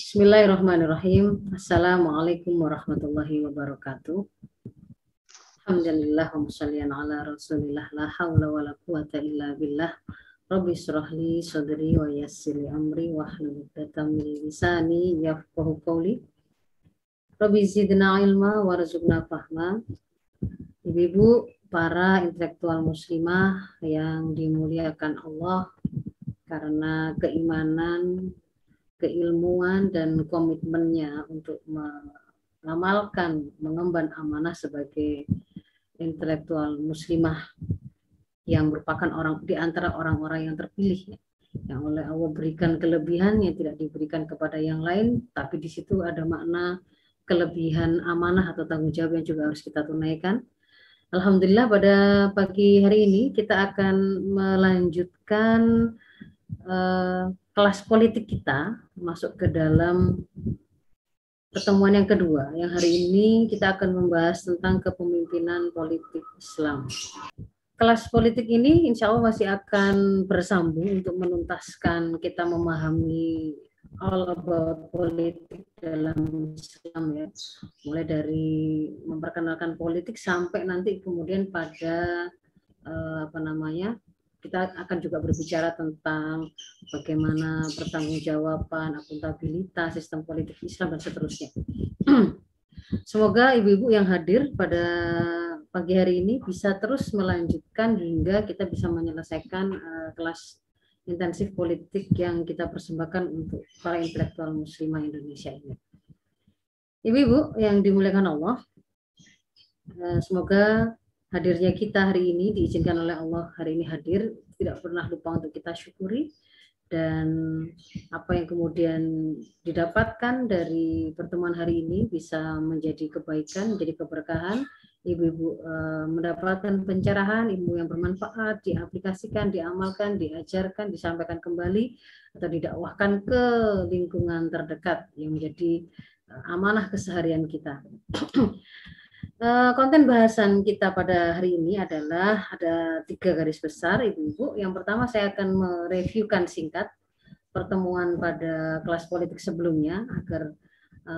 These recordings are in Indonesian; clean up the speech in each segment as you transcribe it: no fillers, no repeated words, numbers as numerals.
Bismillahirrahmanirrahim. Assalamualaikum warahmatullahi wabarakatuh. Alhamdulillah wa musallian ala rasulillah la hawla wa la quwata illa billah. Rabbi syrahli sadri wa yassirli amri wa hlul 'uqdatam min lisani yafqahu qawli. Rabbi zidna ilma warzuqna fahma. Ibu-ibu, para intelektual muslimah yang dimuliakan Allah, karena keimanan, keilmuan dan komitmennya untuk mengamalkan, mengemban amanah sebagai intelektual muslimah yang merupakan orang di antara orang-orang yang terpilih, yang oleh Allah berikan kelebihan yang tidak diberikan kepada yang lain, tapi di situ ada makna kelebihan amanah atau tanggung jawab yang juga harus kita tunaikan. Alhamdulillah, pada pagi hari ini kita akan melanjutkan kelas politik kita masuk ke dalam pertemuan yang kedua, yang hari ini kita akan membahas tentang kepemimpinan politik Islam. Kelas politik ini insya Allah masih akan bersambung untuk menuntaskan kita memahami all about politik dalam Islam, ya, mulai dari memperkenalkan politik sampai nanti kemudian pada kita akan juga berbicara tentang bagaimana pertanggungjawaban, akuntabilitas, sistem politik Islam, dan seterusnya. Semoga ibu-ibu yang hadir pada pagi hari ini bisa terus melanjutkan hingga kita bisa menyelesaikan kelas intensif politik yang kita persembahkan untuk para intelektual muslimah Indonesia ini. Ibu-ibu yang dimuliakan Allah, semoga hadirnya kita hari ini diizinkan oleh Allah hari ini hadir, tidak pernah lupa untuk kita syukuri, dan apa yang kemudian didapatkan dari pertemuan hari ini bisa menjadi kebaikan, menjadi keberkahan. Ibu-ibu mendapatkan pencerahan, ilmu yang bermanfaat, diaplikasikan, diamalkan, diajarkan, disampaikan kembali, atau didakwahkan ke lingkungan terdekat yang menjadi amanah keseharian kita. Konten bahasan kita pada hari ini adalah ada 3 garis besar, ibu-ibu. Yang pertama, saya akan mereviewkan singkat pertemuan pada kelas politik sebelumnya agar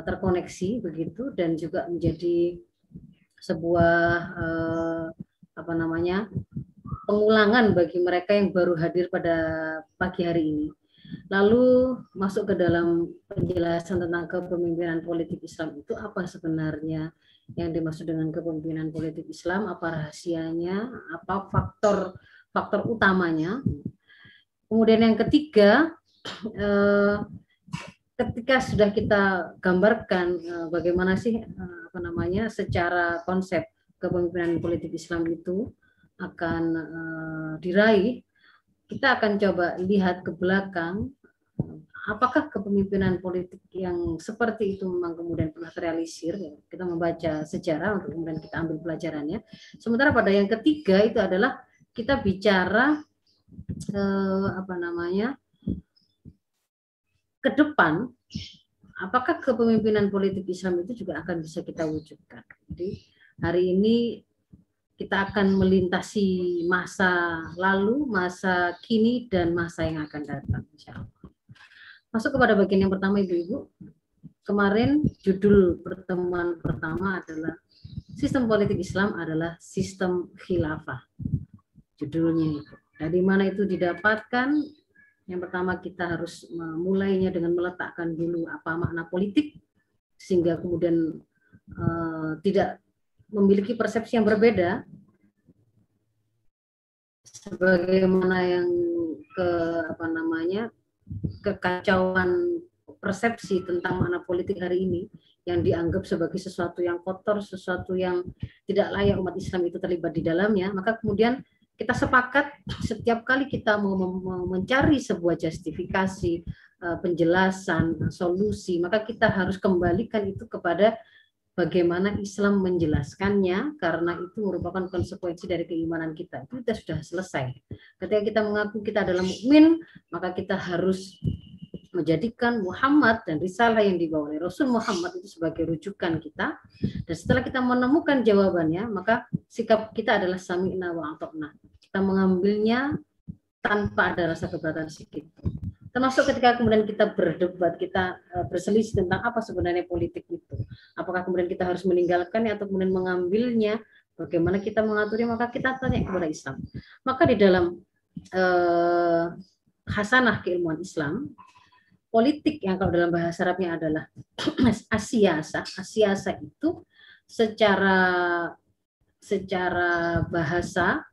terkoneksi begitu, dan juga menjadi sebuah pengulangan bagi mereka yang baru hadir pada pagi hari ini. Lalu masuk ke dalam penjelasan tentang kepemimpinan politik Islam itu apa sebenarnya yang dimaksud dengan kepemimpinan politik Islam, apa rahasianya, apa faktor utamanya. Kemudian yang ketiga, ketika sudah kita gambarkan bagaimana sih secara konsep kepemimpinan politik Islam itu akan diraih, kita akan coba lihat ke belakang, apakah kepemimpinan politik yang seperti itu memang kemudian pernah terrealisir. Kita membaca sejarah untuk kemudian kita ambil pelajarannya. Sementara pada yang ketiga itu adalah kita bicara ke depan, apakah kepemimpinan politik Islam itu juga akan bisa kita wujudkan. Jadi hari ini kita akan melintasi masa lalu, masa kini, dan masa yang akan datang, insya Allah. Masuk kepada bagian yang pertama, ibu-ibu. Kemarin judul pertemuan pertama adalah sistem politik Islam adalah sistem khilafah. Judulnya itu. Dari mana itu didapatkan? Yang pertama, kita harus memulainya dengan meletakkan dulu apa makna politik, sehingga kemudian tidak memiliki persepsi yang berbeda, sebagaimana yang kekacauan persepsi tentang makna politik hari ini yang dianggap sebagai sesuatu yang kotor, sesuatu yang tidak layak umat Islam itu terlibat di dalamnya. Maka kemudian kita sepakat setiap kali kita mau mencari sebuah justifikasi, penjelasan, solusi, maka kita harus kembalikan itu kepada bagaimana Islam menjelaskannya, karena itu merupakan konsekuensi dari keimanan kita. Itu kita sudah selesai. Ketika kita mengaku kita adalah mukmin, maka kita harus menjadikan Muhammad dan risalah yang dibawa oleh Rasul Muhammad itu sebagai rujukan kita. Dan setelah kita menemukan jawabannya, maka sikap kita adalah sami'na wa ata'na. Kita mengambilnya tanpa ada rasa keberatan sedikit. Termasuk ketika kemudian kita berdebat, kita berselisih tentang apa sebenarnya politik itu. Apakah kemudian kita harus meninggalkannya atau kemudian mengambilnya, bagaimana kita mengaturnya, maka kita tanya kepada Islam. Maka di dalam hasanah keilmuan Islam, politik yang kalau dalam bahasa Arabnya adalah asiasa. Asiasa itu secara bahasa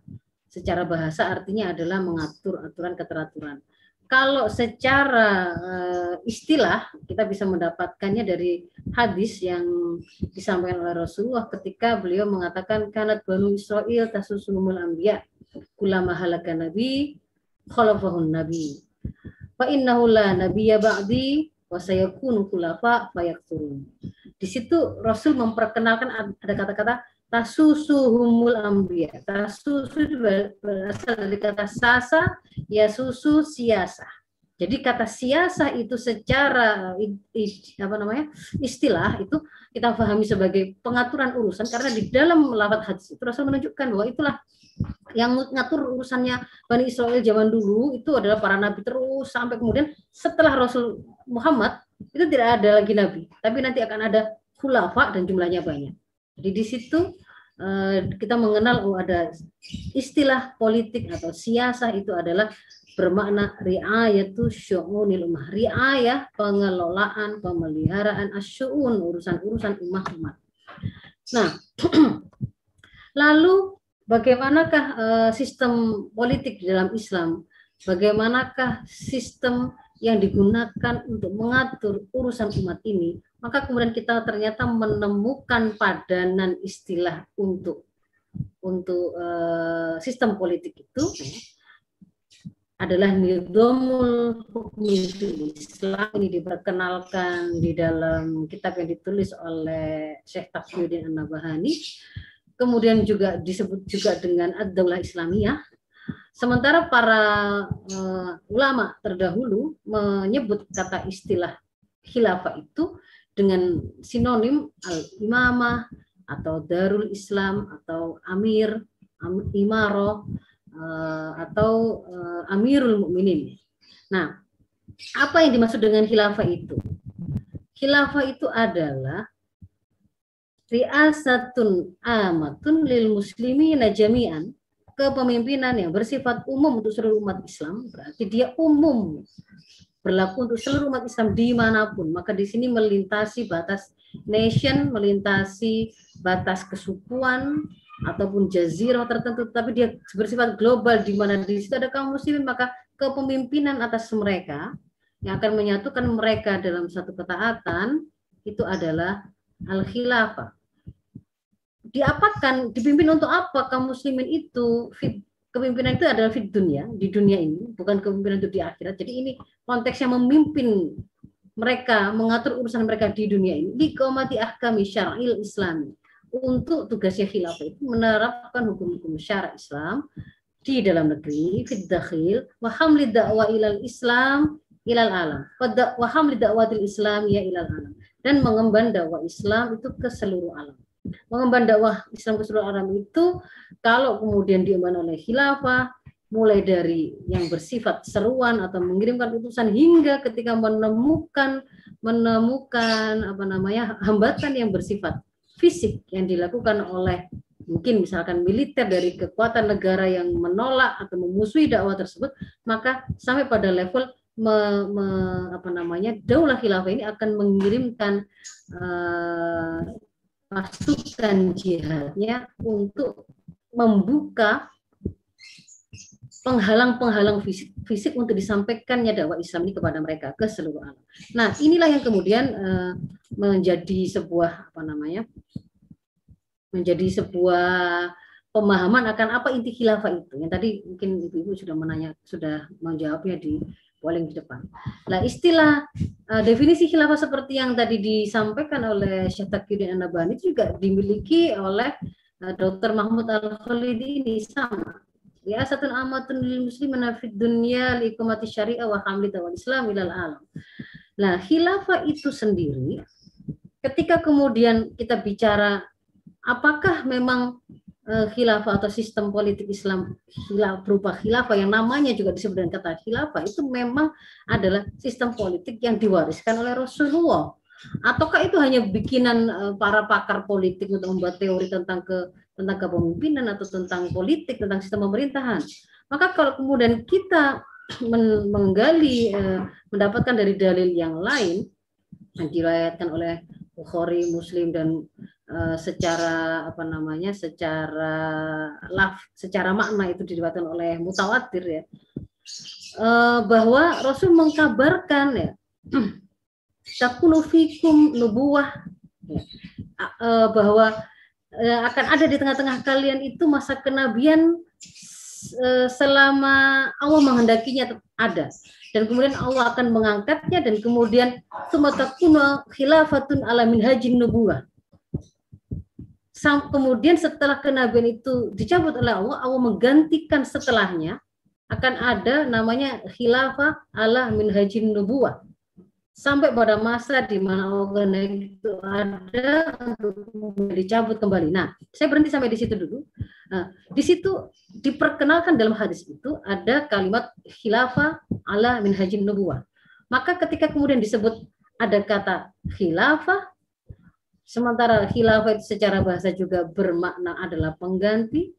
artinya adalah mengatur aturan keteraturan. Kalau secara istilah kita bisa mendapatkannya dari hadis yang disampaikan oleh Rasulullah ketika beliau mengatakan kanat banu Israil tasusuhumul anbiya kulama halaka nabi khalafahun nabi fa innahu la nabiyya ba'di wa sayakunu khulafa fayakturun. Di situ Rasul memperkenalkan ada kata-kata tasusuhumul anbiya. Tasusu itu berasal dari kata sasa, ya susu siasa. Jadi kata siasa itu secara istilah itu kita pahami sebagai pengaturan urusan, karena di dalam lafaz hadis itu Rasul menunjukkan bahwa itulah yang ngatur urusannya Bani Israel zaman dulu itu adalah para nabi, terus sampai kemudian setelah Rasul Muhammad itu tidak ada lagi nabi, tapi nanti akan ada khulafa dan jumlahnya banyak. Jadi di situ kita mengenal ada istilah politik atau siasah itu adalah bermakna riayatu syu'unil ummah. Riayah, pengelolaan, pemeliharaan asyu'un, urusan-urusan umat. Nah, lalu bagaimanakah sistem politik di dalam Islam? Bagaimanakah sistem yang digunakan untuk mengatur urusan umat ini? Maka kemudian kita ternyata menemukan padanan istilah untuk sistem politik itu adalah nizamul hukmi Islam. Ini diperkenalkan di dalam kitab yang ditulis oleh Syekh Taqiyuddin An-Nabahani. Kemudian juga disebut juga dengan ad-daulah Islamiyah. Sementara para ulama terdahulu menyebut kata istilah khilafah itu dengan sinonim al-imamah atau darul Islam atau amir, imaroh atau amirul mukminin. Nah, apa yang dimaksud dengan khilafah itu? Khilafah itu adalah riasatun amatun lil muslimina jami'an, kepemimpinan yang bersifat umum untuk seluruh umat Islam, berarti dia umum, berlaku untuk seluruh umat Islam dimanapun. Maka di sini melintasi batas nation, melintasi batas kesukuan ataupun jazirah tertentu, tapi dia bersifat global di mana di situ ada kaum muslimin, maka kepemimpinan atas mereka yang akan menyatukan mereka dalam satu ketaatan itu adalah al-khilafah. Diapakan, dipimpin untuk apa kaum muslimin itu? Kepemimpinan itu adalah di dunia ini, bukan kepemimpinan itu di akhirat. Jadi ini konteksnya memimpin mereka, mengatur urusan mereka di dunia ini. Di qomati ahkami syar'il Islami. Untuk tugasnya khilafah itu menerapkan hukum-hukum syara Islam di dalam negeri, fid dakhil, wa hamli da'wa ilal Islam ilal alam. Wa hamli da'watil Islam ya ilal alam. Dan mengemban dakwah Islam itu ke seluruh alam. Mengemban dakwah Islam ke seluruh alam itu kalau kemudian diemban oleh khilafah, mulai dari yang bersifat seruan atau mengirimkan utusan hingga ketika menemukan hambatan yang bersifat fisik yang dilakukan oleh mungkin misalkan militer dari kekuatan negara yang menolak atau memusuhi dakwah tersebut, maka sampai pada level daulah khilafah ini akan mengirimkan pasukan jihadnya untuk membuka penghalang-penghalang fisik untuk disampaikannya dakwah Islam ini kepada mereka ke seluruh alam. Nah, inilah yang kemudian menjadi sebuah pemahaman akan apa inti khilafah itu. Yang tadi mungkin Ibu sudah menjawabnya di polling di depan. Nah, istilah definisi khilafah seperti yang tadi disampaikan oleh Syekh Taqiyuddin An-Nabhani itu juga dimiliki oleh Dr. Mahmud Al-Khalidi ini sama. Riasatun amatun lil muslimina fid dunya li iqamati syariah wa hamli da'wal Islam ilal alam. Nah, khilafah itu sendiri ketika kemudian kita bicara apakah memang khilafah atau sistem politik Islam berupa khilafah yang namanya juga disebut dengan kata khilafah itu memang adalah sistem politik yang diwariskan oleh Rasulullah, ataukah itu hanya bikinan para pakar politik untuk membuat teori tentang kepemimpinan atau tentang politik, tentang sistem pemerintahan. Maka kalau kemudian kita menggali mendapatkan dari dalil yang lain yang diriwayatkan oleh Bukhari, Muslim dan secara secara makna itu diriwayatkan oleh mutawatir ya, bahwa Rasul mengkabarkan ya, takunu fikum nubuwah ya, bahwa akan ada di tengah-tengah kalian itu masa kenabian selama Allah menghendakinya ada, dan kemudian Allah akan mengangkatnya, dan kemudian sumatakuna khilafatun ala minhajin nubuwah. Kemudian setelah kenabian itu dicabut oleh Allah, Allah menggantikan setelahnya akan ada namanya khilafah ala minhajin nubuwah, sampai pada masa di mana Allah itu ada untuk dicabut kembali. Nah, saya berhenti sampai di situ dulu. Nah, di situ diperkenalkan dalam hadis itu ada kalimat khilafah ala minhajin nubuwah. Maka ketika kemudian disebut ada kata khilafah, sementara khilafah itu secara bahasa juga bermakna adalah pengganti,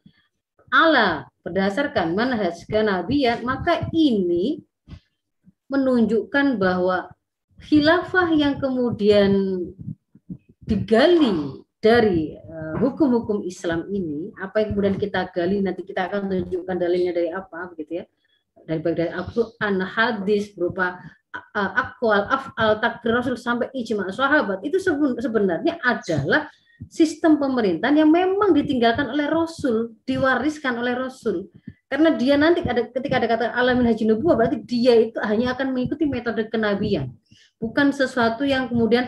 ala berdasarkan manhaj kenabian, maka ini menunjukkan bahwa khilafah yang kemudian digali dari hukum-hukum Islam ini, apa yang kemudian kita gali, nanti kita akan tunjukkan dalilnya dari apa, begitu ya, dari Al-Quran, hadis berupa akwal, af'al, takdir Rasul sampai ijma sahabat, itu sebenarnya adalah sistem pemerintahan yang memang ditinggalkan oleh Rasul, diwariskan oleh Rasul. Karena dia nanti ketika ada kata alamin haji nubuwah, berarti dia itu hanya akan mengikuti metode kenabian, bukan sesuatu yang kemudian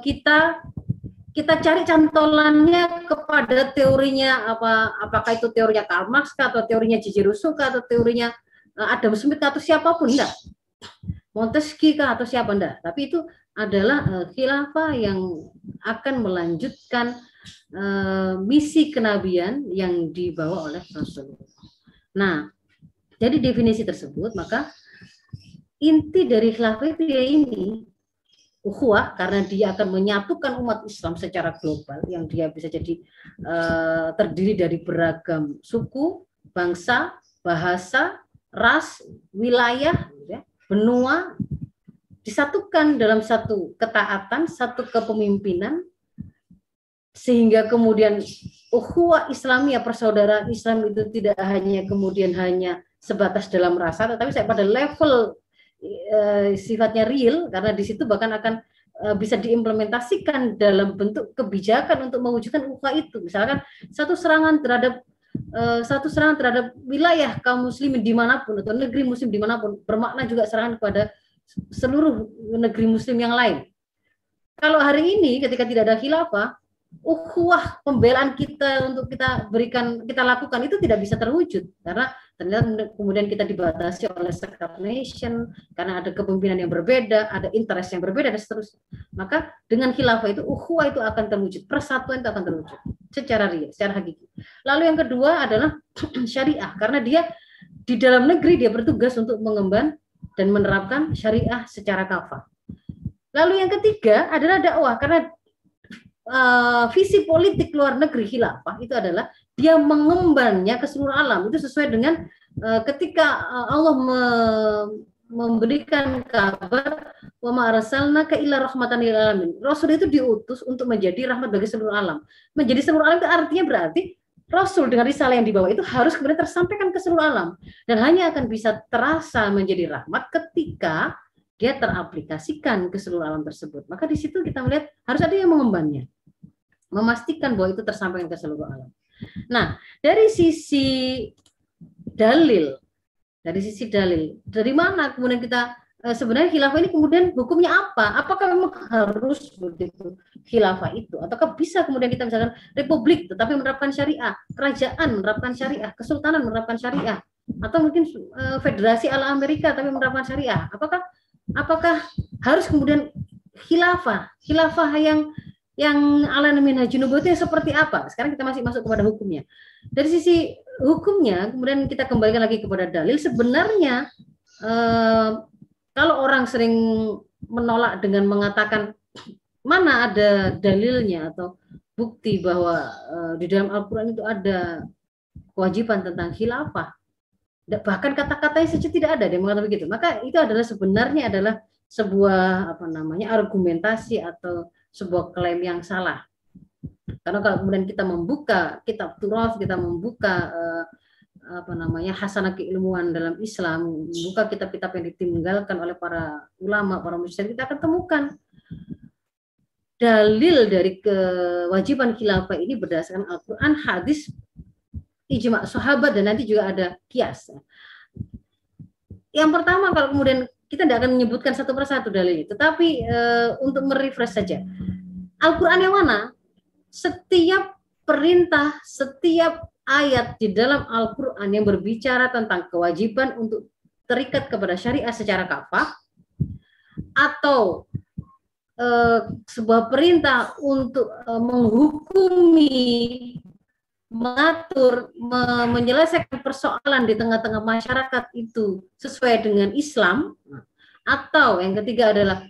kita cari cantolannya kepada teorinya apakah itu teorinya Karl Marx atau teorinya J.J. Rousseau atau teorinya Adam Smith atau siapapun, enggak, Montesquieu atau siapa, enggak, tapi itu adalah khilafah yang akan melanjutkan misi kenabian yang dibawa oleh Rasulullah. Nah, jadi definisi tersebut, maka inti dari khilafah itu ya ini ukhuwah, karena dia akan menyatukan umat Islam secara global yang dia bisa jadi terdiri dari beragam suku, bangsa, bahasa, ras, wilayah, ya, benua, disatukan dalam satu ketaatan, satu kepemimpinan, sehingga kemudian ukhuwah Islamiyah, persaudaraan Islam itu tidak hanya kemudian hanya sebatas dalam rasa, tetapi saya pada level sifatnya real, karena di situ bahkan akan bisa diimplementasikan dalam bentuk kebijakan untuk mewujudkan ukhuwah itu. Misalkan satu serangan terhadap wilayah kaum muslimin dimanapun atau negeri muslim dimanapun, bermakna juga serangan kepada seluruh negeri muslim yang lain. Kalau hari ini ketika tidak ada khilafah, ukhuwah pembelaan kita untuk kita lakukan itu tidak bisa terwujud, karena ternyata kemudian kita dibatasi oleh secret nation, karena ada kepemimpinan yang berbeda, ada interest yang berbeda dan seterusnya. Maka dengan khilafah itu ukhuwah itu akan terwujud, persatuan itu akan terwujud secara real, secara hakiki. Lalu yang kedua adalah syariah, karena dia di dalam negeri dia bertugas untuk mengemban dan menerapkan syariah secara kafah. Lalu yang ketiga adalah dakwah, karena visi politik luar negeri khilafah itu adalah dia mengembannya ke seluruh alam. Itu sesuai dengan ketika Allah memberikan kabar wa ma arsalnaka illa rahmatan lil alamin. Rasul itu diutus untuk menjadi rahmat bagi seluruh alam. Menjadi seluruh alam itu artinya berarti Rasul dengan risalah yang dibawa itu harus kemudian tersampaikan ke seluruh alam, dan hanya akan bisa terasa menjadi rahmat ketika dia teraplikasikan ke seluruh alam tersebut. Maka di situ kita melihat harus ada yang mengembannya, memastikan bahwa itu tersampaikan ke seluruh alam. Nah, dari sisi dalil, dari mana kemudian kita sebenarnya khilafah ini kemudian hukumnya apa? Apakah memang harus begitu khilafah itu? Ataukah bisa kemudian kita misalkan republik tetapi menerapkan syariah, kerajaan menerapkan syariah, kesultanan menerapkan syariah, atau mungkin federasi ala Amerika tapi menerapkan syariah? Apakah harus kemudian khilafah yang Yang ala minhajun nubuwah seperti apa? Sekarang kita masih masuk kepada hukumnya. Dari sisi hukumnya, kemudian kita kembalikan lagi kepada dalil. Sebenarnya kalau orang sering menolak dengan mengatakan mana ada dalilnya atau bukti bahwa di dalam Al-Quran itu ada kewajiban tentang khilafah, bahkan kata-katanya saja tidak ada dia mengatakan begitu, maka itu adalah sebenarnya adalah sebuah argumentasi atau sebuah klaim yang salah. Karena kalau kemudian kita membuka kitab Turas, kita membuka hasanah keilmuan dalam Islam, membuka kitab-kitab yang ditinggalkan oleh para ulama, para musyrik, kita akan temukan dalil dari kewajiban khilafah ini berdasarkan Al-Quran, hadis, ijma' sahabat, dan nanti juga ada kias. Yang pertama, kalau kemudian kita tidak akan menyebutkan satu persatu dalil itu, tetapi untuk merefresh saja. Al-Quran yang mana? Setiap perintah, setiap ayat di dalam Al-Quran yang berbicara tentang kewajiban untuk terikat kepada syariah secara kafah, atau sebuah perintah untuk menghukumi, mengatur, menyelesaikan persoalan di tengah-tengah masyarakat itu sesuai dengan Islam, atau yang ketiga adalah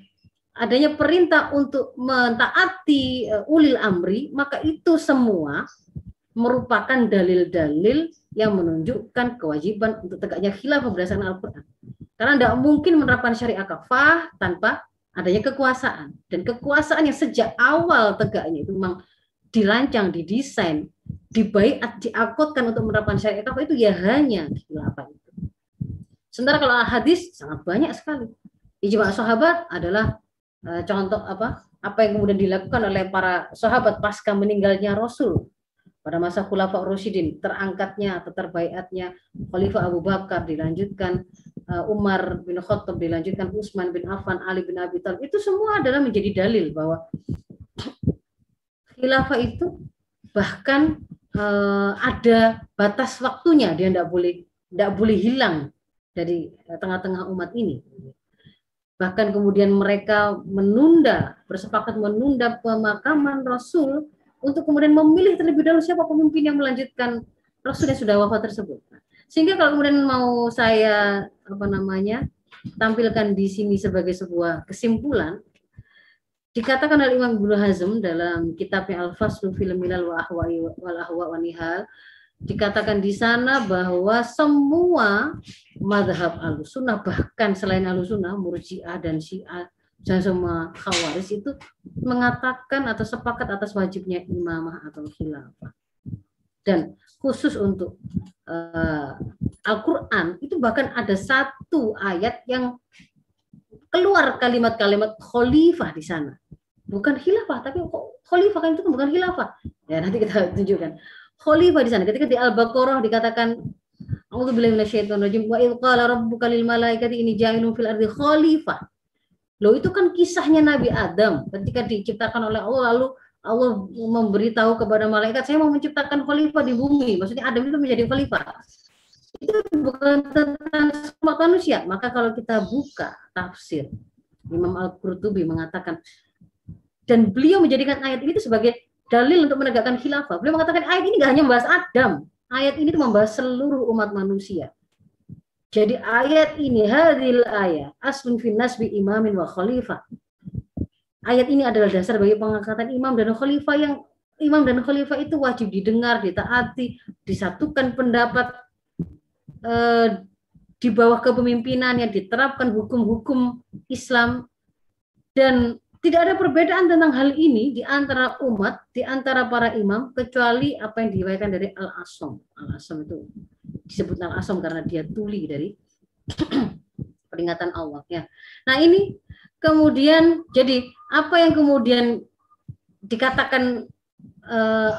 adanya perintah untuk mentaati ulil amri, maka itu semua merupakan dalil-dalil yang menunjukkan kewajiban untuk tegaknya khilafah berdasarkan Al-Quran. Karena tidak mungkin menerapkan syariah kafah tanpa adanya kekuasaan, dan kekuasaan yang sejak awal tegaknya itu memang dirancang, didesain, dibaiat, diakutkan untuk menerapkan syariah kafah itu ya hanya khilafah itu. Sementara kalau hadis sangat banyak sekali. Ijma' sahabat adalah contoh apa yang kemudian dilakukan oleh para sahabat pasca meninggalnya Rasul pada masa Khulafa Rasyidin, terangkatnya atau terbaiatnya Khalifah Abu Bakar, dilanjutkan Umar bin Khattab, dilanjutkan Utsman bin Affan, Ali bin Abi Thalib. Itu semua adalah menjadi dalil bahwa khilafah itu bahkan ada batas waktunya, dia tidak boleh hilang dari tengah-tengah umat ini. Bahkan kemudian mereka bersepakat menunda pemakaman Rasul untuk kemudian memilih terlebih dahulu siapa pemimpin yang melanjutkan Rasul yang sudah wafat tersebut. Sehingga kalau kemudian mau saya tampilkan di sini sebagai sebuah kesimpulan, dikatakan oleh Imam Ibnu Hazm dalam kitabnya Al-Faslu fil Milal wal Ahwa wa Nihal, dikatakan di sana bahwa semua mazhab Ahlussunnah, bahkan selain Ahlussunnah, Murji'ah dan Syiah dan semua Khawarij itu mengatakan atau sepakat atas wajibnya imamah atau khilafah. Dan khusus untuk Al-Quran itu bahkan ada satu ayat yang keluar kalimat-kalimat khalifah di sana. Bukan khilafah, tapi khalifah kan itu bukan khilafah. Ya, nanti kita tunjukkan. Khalifah di sana. Ketika di Al-Baqarah dikatakan A'udzubillahi minasyaitonir rajim wa idz qala rabbuka lil malaikati inni ja'ilun fil ardi khalifah. Loh, itu kan kisahnya Nabi Adam ketika diciptakan oleh Allah, lalu Allah memberitahu kepada malaikat, saya mau menciptakan khalifah di bumi. Maksudnya Adam itu menjadi khalifah. Itu bukan tentang semua manusia. Maka kalau kita buka tafsir, Imam Al-Qurtubi mengatakan, dan beliau menjadikan ayat ini sebagai dalil untuk menegakkan khilafah. Beliau mengatakan ayat ini nggak hanya membahas Adam, ayat ini membahas seluruh umat manusia. Jadi ayat ini, hadhil ayat aslun fin nasbi imamin wa khalifah. Ayat ini adalah dasar bagi pengangkatan imam dan khalifah, yang imam dan khalifah itu wajib didengar, ditaati, disatukan pendapat di bawah kepemimpinan yang diterapkan hukum-hukum Islam, dan tidak ada perbedaan tentang hal ini di antara umat, di antara para imam, kecuali apa yang diriwayatkan dari Al-Asam. Al-Asam itu disebut Al-Asam karena dia tuli dari peringatan Allah. Ya. Nah ini kemudian, jadi apa yang kemudian dikatakan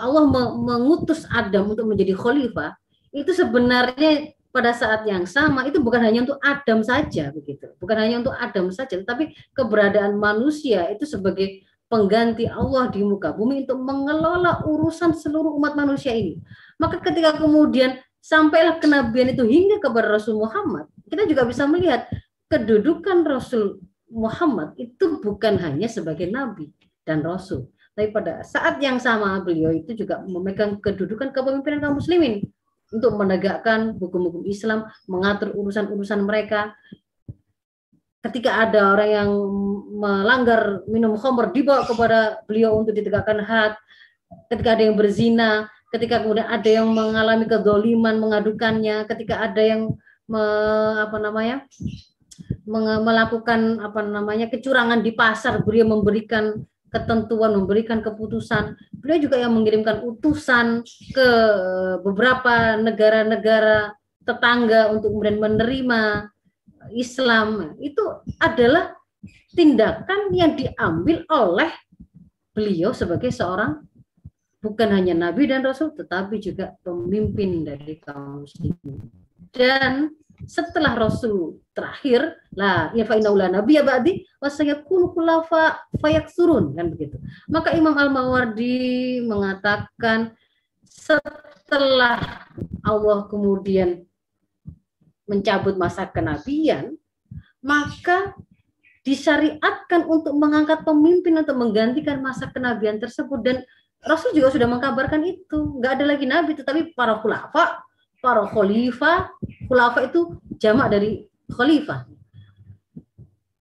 Allah mengutus Adam untuk menjadi khalifah, itu sebenarnya pada saat yang sama itu bukan hanya untuk Adam saja, begitu. Bukan hanya untuk Adam saja, tetapi keberadaan manusia itu sebagai pengganti Allah di muka bumi untuk mengelola urusan seluruh umat manusia ini. Maka ketika kemudian sampailah kenabian itu hingga kepada Rasul Muhammad, kita juga bisa melihat kedudukan Rasul Muhammad itu bukan hanya sebagai nabi dan rasul, Tapi pada saat yang sama beliau itu juga memegang kedudukan kepemimpinan kaum muslimin untuk menegakkan hukum-hukum Islam, mengatur urusan-urusan mereka. Ketika ada orang yang melanggar minum khamr, dibawa kepada beliau untuk ditegakkan had. Ketika ada yang berzina, ketika kemudian ada yang mengalami kedoliman, mengadukannya, ketika ada yang melakukan kecurangan di pasar, beliau memberikan ketentuan, memberikan keputusan. Beliau juga yang mengirimkan utusan ke beberapa negara-negara tetangga untuk kemudian menerima Islam. Itu adalah tindakan yang diambil oleh beliau sebagai seorang bukan hanya nabi dan rasul, tetapi juga pemimpin dari kaum muslimin. Dan setelah rasul terakhir, la ya fa innahu la nabiyya ba'di wa sayakunu khulafa fayaksurun, kan begitu. Maka Imam Al-Mawardi mengatakan setelah Allah kemudian mencabut masa kenabian, maka disyariatkan untuk mengangkat pemimpin untuk menggantikan masa kenabian tersebut. Dan Rasul juga sudah mengkabarkan itu, nggak ada lagi nabi, tetapi para khulafa, para khalifah. Khulafa itu jamak dari khalifah.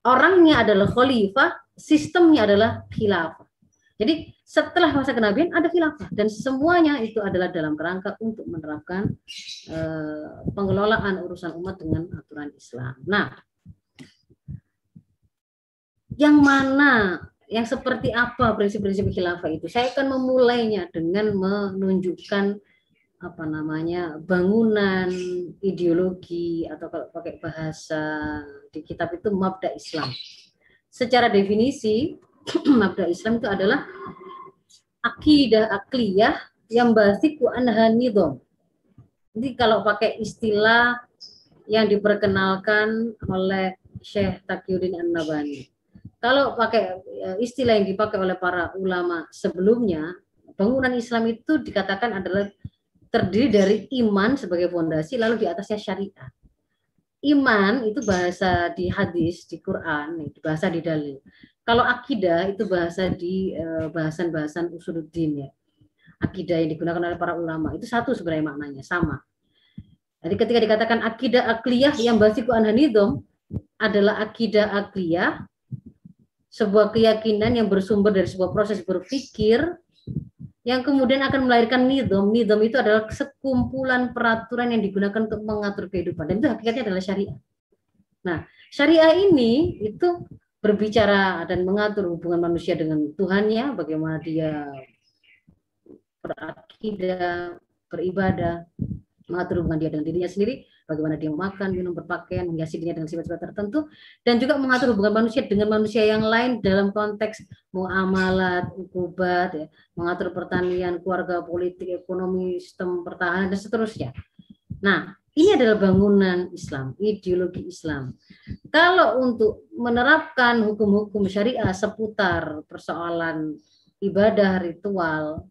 Orangnya adalah khalifah, sistemnya adalah khilafah. Jadi setelah masa kenabian ada khilafah, dan semuanya itu adalah dalam kerangka untuk menerapkan pengelolaan urusan umat dengan aturan Islam. Nah, yang mana, yang seperti apa prinsip-prinsip khilafah itu? Saya akan memulainya dengan menunjukkan bangunan ideologi, atau kalau pakai bahasa di kitab itu mabda Islam. Secara definisi, mabda Islam itu adalah akidah akliyah yang basiku anha nidham. Jadi kalau pakai istilah yang diperkenalkan oleh Syekh Taqiyuddin An-Nabhani. Kalau pakai istilah yang dipakai oleh para ulama sebelumnya, bangunan Islam itu dikatakan adalah terdiri dari iman sebagai fondasi, lalu di atasnya syariat. Iman itu bahasa di hadis, di Quran, bahasa di dalil. Kalau akidah itu bahasa di bahasan-bahasan usuluddin, ya. Akidah yang digunakan oleh para ulama itu satu sebenarnya maknanya, sama. Jadi ketika dikatakan akidah akliyah yang basiku anhanidhom, adalah akidah akliyah, sebuah keyakinan yang bersumber dari sebuah proses berpikir yang kemudian akan melahirkan nidham. Nidham itu adalah sekumpulan peraturan yang digunakan untuk mengatur kehidupan, dan itu hakikatnya adalah syariat. Nah, syariah ini itu berbicara dan mengatur hubungan manusia dengan Tuhannya, bagaimana dia berakidah, beribadah, mengatur hubungan dia dengan dirinya sendiri, bagaimana dia makan, minum, berpakaian, menghiasi dirinya dengan sifat-sifat tertentu, dan juga mengatur hubungan manusia dengan manusia yang lain dalam konteks muamalat, ukubat, ya, mengatur pertanian, keluarga, politik, ekonomi, sistem pertahanan, dan seterusnya. Nah, ini adalah bangunan Islam, ideologi Islam. Kalau untuk menerapkan hukum-hukum syariah seputar persoalan ibadah, ritual,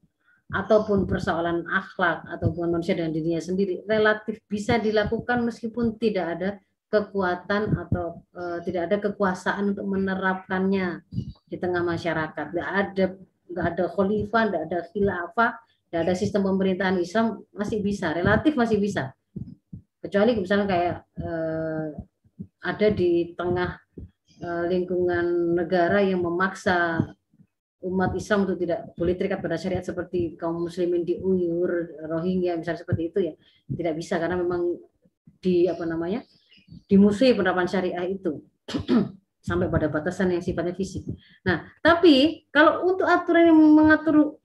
ataupun persoalan akhlak atau hubungan manusia dengan dirinya sendiri, relatif bisa dilakukan meskipun tidak ada kekuatan atau tidak ada kekuasaan untuk menerapkannya di tengah masyarakat. Nggak ada khalifah, nggak ada khilafah, nggak ada sistem pemerintahan Islam, masih bisa, relatif masih bisa. Kecuali misalnya kayak ada di tengah lingkungan negara yang memaksa umat Islam itu tidak boleh terikat pada syariat, seperti kaum muslimin di Uyghur, Rohingya misalnya, seperti itu, ya tidak bisa karena memang dimusuhi penerapan syariah itu sampai pada batasan yang sifatnya fisik. Nah, tapi kalau untuk aturan yang mengatur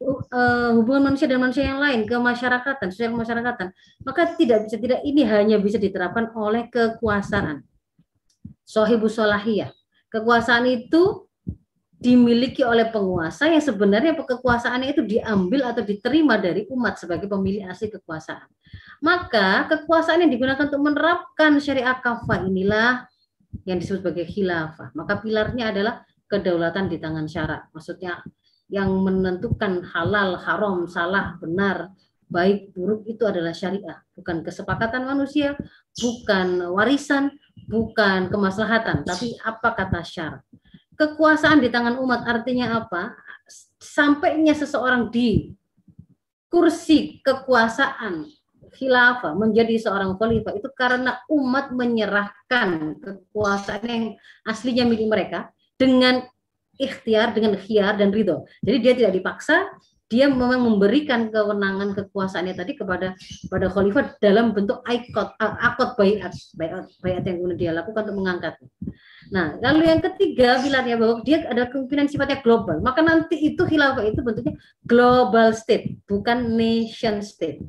hubungan manusia dan manusia yang lain, kemasyarakatan, sosial kemasyarakatan, maka ini hanya bisa diterapkan oleh kekuasaan. Sohibus solahiyah. Kekuasaan itu dimiliki oleh penguasa yang sebenarnya kekuasaannya itu diambil atau diterima dari umat sebagai pemilik asli kekuasaan. Maka kekuasaan yang digunakan untuk menerapkan syariat kafah inilah yang disebut sebagai khilafah. Maka pilarnya adalah kedaulatan di tangan syara. Maksudnya yang menentukan halal, haram, salah, benar, baik, buruk itu adalah syariah. Bukan kesepakatan manusia, bukan warisan, bukan kemaslahatan, tapi apa kata syara. kekuasaan di tangan umat artinya apa? Sampainya seseorang di kursi kekuasaan khilafah menjadi seorang khalifah itu karena umat menyerahkan kekuasaan yang aslinya milik mereka dengan ikhtiar, dengan khiyar dan ridho. Jadi dia tidak dipaksa, dia memang memberikan kewenangan kekuasaannya tadi kepada khalifah dalam bentuk akad bayat yang kemudian dia lakukan untuk mengangkatnya. Nah, lalu yang ketiga pilarnya bahwa dia ada kepemimpinan sifatnya global. Maka nanti itu khilafah itu bentuknya global state, bukan nation state.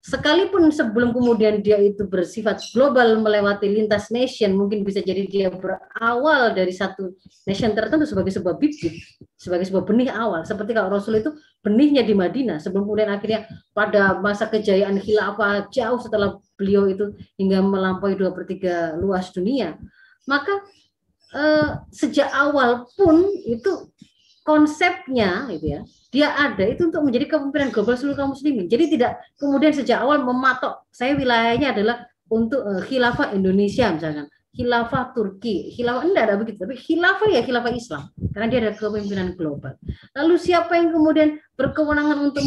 Sekalipun sebelum kemudian dia itu bersifat global melewati lintas nation, mungkin bisa jadi dia berawal dari satu nation tertentu sebagai sebuah bibit, sebagai sebuah benih awal. Seperti kalau Rasul itu benihnya di Madinah, sebelum kemudian akhirnya pada masa kejayaan khilafah jauh setelah beliau itu hingga melampaui 2/3 luas dunia. Maka sejak awal pun itu konsepnya gitu ya, dia ada itu untuk menjadi kepemimpinan global seluruh kaum muslimin. Jadi tidak kemudian sejak awal mematok saya wilayahnya adalah untuk khilafah Indonesia misalkan, khilafah Turki, khilafah enggak ada begitu, tapi khilafah ya khilafah Islam karena dia ada kepemimpinan global. Lalu siapa yang kemudian berkewenangan untuk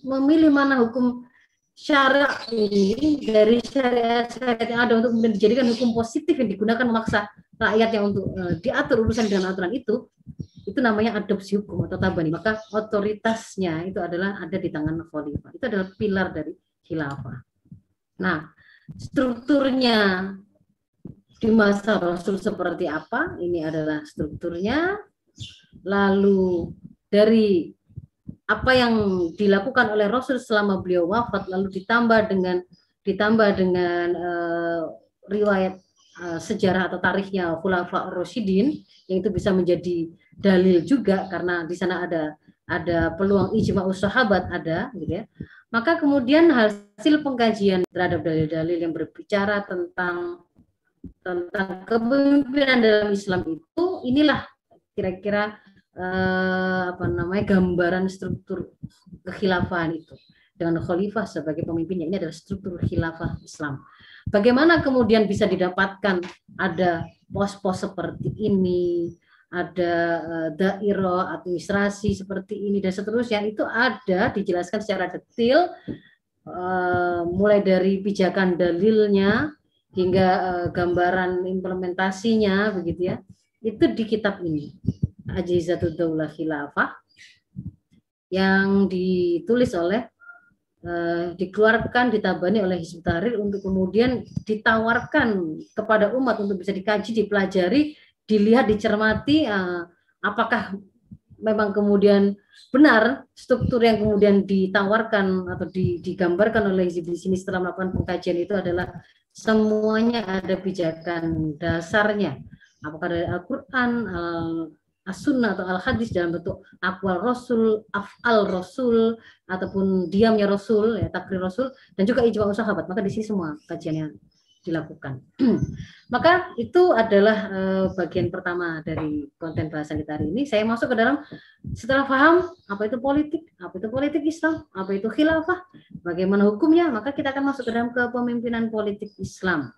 memilih mana hukum syariat ini dari syariat yang ada untuk kemudian dijadikan hukum positif yang digunakan memaksa rakyat yang untuk diatur urusan dengan aturan itu namanya adopsi hukum atau tabani. Maka otoritasnya itu adalah ada di tangan khalifah. Itu adalah pilar dari khilafah. Nah, strukturnya di masa Rasul seperti apa? Ini adalah strukturnya. Lalu dari apa yang dilakukan oleh Rasul selama beliau wafat, lalu ditambah dengan riwayat sejarah atau tarikhnya Khulafa ar-Rasyidin, yang itu bisa menjadi dalil juga karena di sana ada peluang ijma'us sahabat ada gitu ya. Maka kemudian hasil pengkajian terhadap dalil-dalil yang berbicara tentang kepemimpinan dalam Islam itu, inilah kira-kira gambaran struktur kekhilafahan itu dengan khalifah sebagai pemimpinnya. Ini adalah struktur khilafah Islam. Bagaimana kemudian bisa didapatkan ada pos-pos seperti ini, ada dairah administrasi seperti ini dan seterusnya, itu ada dijelaskan secara detail mulai dari pijakan dalilnya hingga gambaran implementasinya begitu ya. Itu di kitab ini, Ajizatud Daulah Khilafah, yang ditulis oleh dikeluarkan, ditabani oleh Hizbut Tahrir untuk kemudian ditawarkan kepada umat untuk bisa dikaji, dipelajari, dilihat, dicermati apakah memang kemudian benar struktur yang kemudian ditawarkan atau digambarkan oleh Hizb di sini setelah melakukan pengkajian itu adalah semuanya ada pijakan dasarnya, apakah dari Al-Quran, As-Sunnah atau Al-Hadis dalam bentuk aqwal Rasul, af'al Rasul, ataupun diamnya Rasul, ya, takrir Rasul, dan juga ijma' sahabat. Maka di sini semua kajiannya dilakukan. Maka itu adalah bagian pertama dari konten bahasan kita hari ini. Saya masuk ke dalam, setelah paham apa itu politik Islam, apa itu khilafah, bagaimana hukumnya, maka kita akan masuk ke dalam kepemimpinan politik Islam.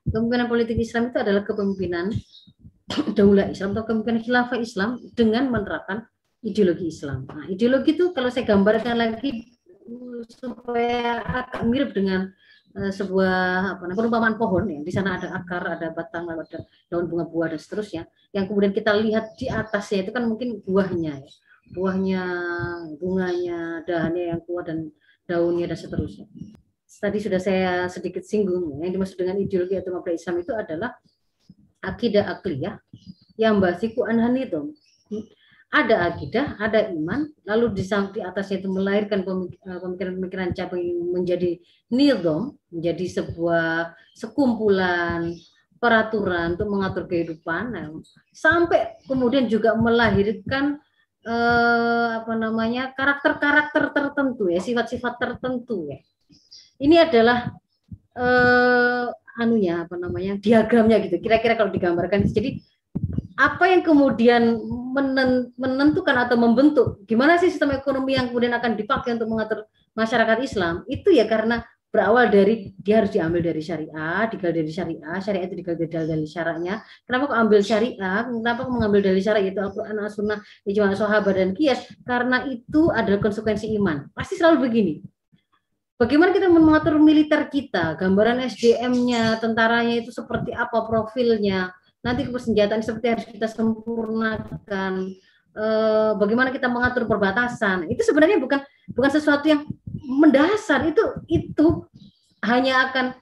Kepemimpinan politik Islam itu adalah kepemimpinan daulah Islam atau kepemimpinan khilafah Islam dengan menerapkan ideologi Islam. Nah, ideologi itu kalau saya gambarkan lagi supaya agak mirip dengan sebuah perumpamaan pohon, ya. Di sana ada akar, ada batang, ada daun bunga buah dan seterusnya. Yang kemudian kita lihat di atasnya itu kan mungkin buahnya, ya. Buahnya, bunganya, dahannya yang kuat dan daunnya dan seterusnya. Tadi sudah saya sedikit singgung, yang dimaksud dengan ideologi atau mabda Islam itu adalah akidah akliyah yang basiku anhanidom. Ada akidah, ada iman, lalu di atasnya itu melahirkan pemikiran-pemikiran cabang menjadi nidom, menjadi sebuah sekumpulan peraturan untuk mengatur kehidupan, sampai kemudian juga melahirkan karakter-karakter tertentu, ya, sifat-sifat tertentu, ya. Ini adalah diagramnya gitu. Kira-kira kalau digambarkan, jadi apa yang kemudian menentukan atau membentuk gimana sih sistem ekonomi yang kemudian akan dipakai untuk mengatur masyarakat Islam, itu ya karena berawal dari dia harus diambil dari syariah, digal dari syariah, syariah itu digal dari syaratnya. Kenapa kok ambil syariah? Kenapa kok mengambil dari syariah itu Al-Quran, As-Sunnah, ijma sahabat dan qiyas? Karena itu adalah konsekuensi iman. Pasti selalu begini. Bagaimana kita mengatur militer kita, gambaran SDM-nya, tentaranya itu seperti apa profilnya, nanti persenjataan seperti harus kita sempurnakan. Bagaimana kita mengatur perbatasan? Itu sebenarnya bukan sesuatu yang mendasar. Itu hanya akan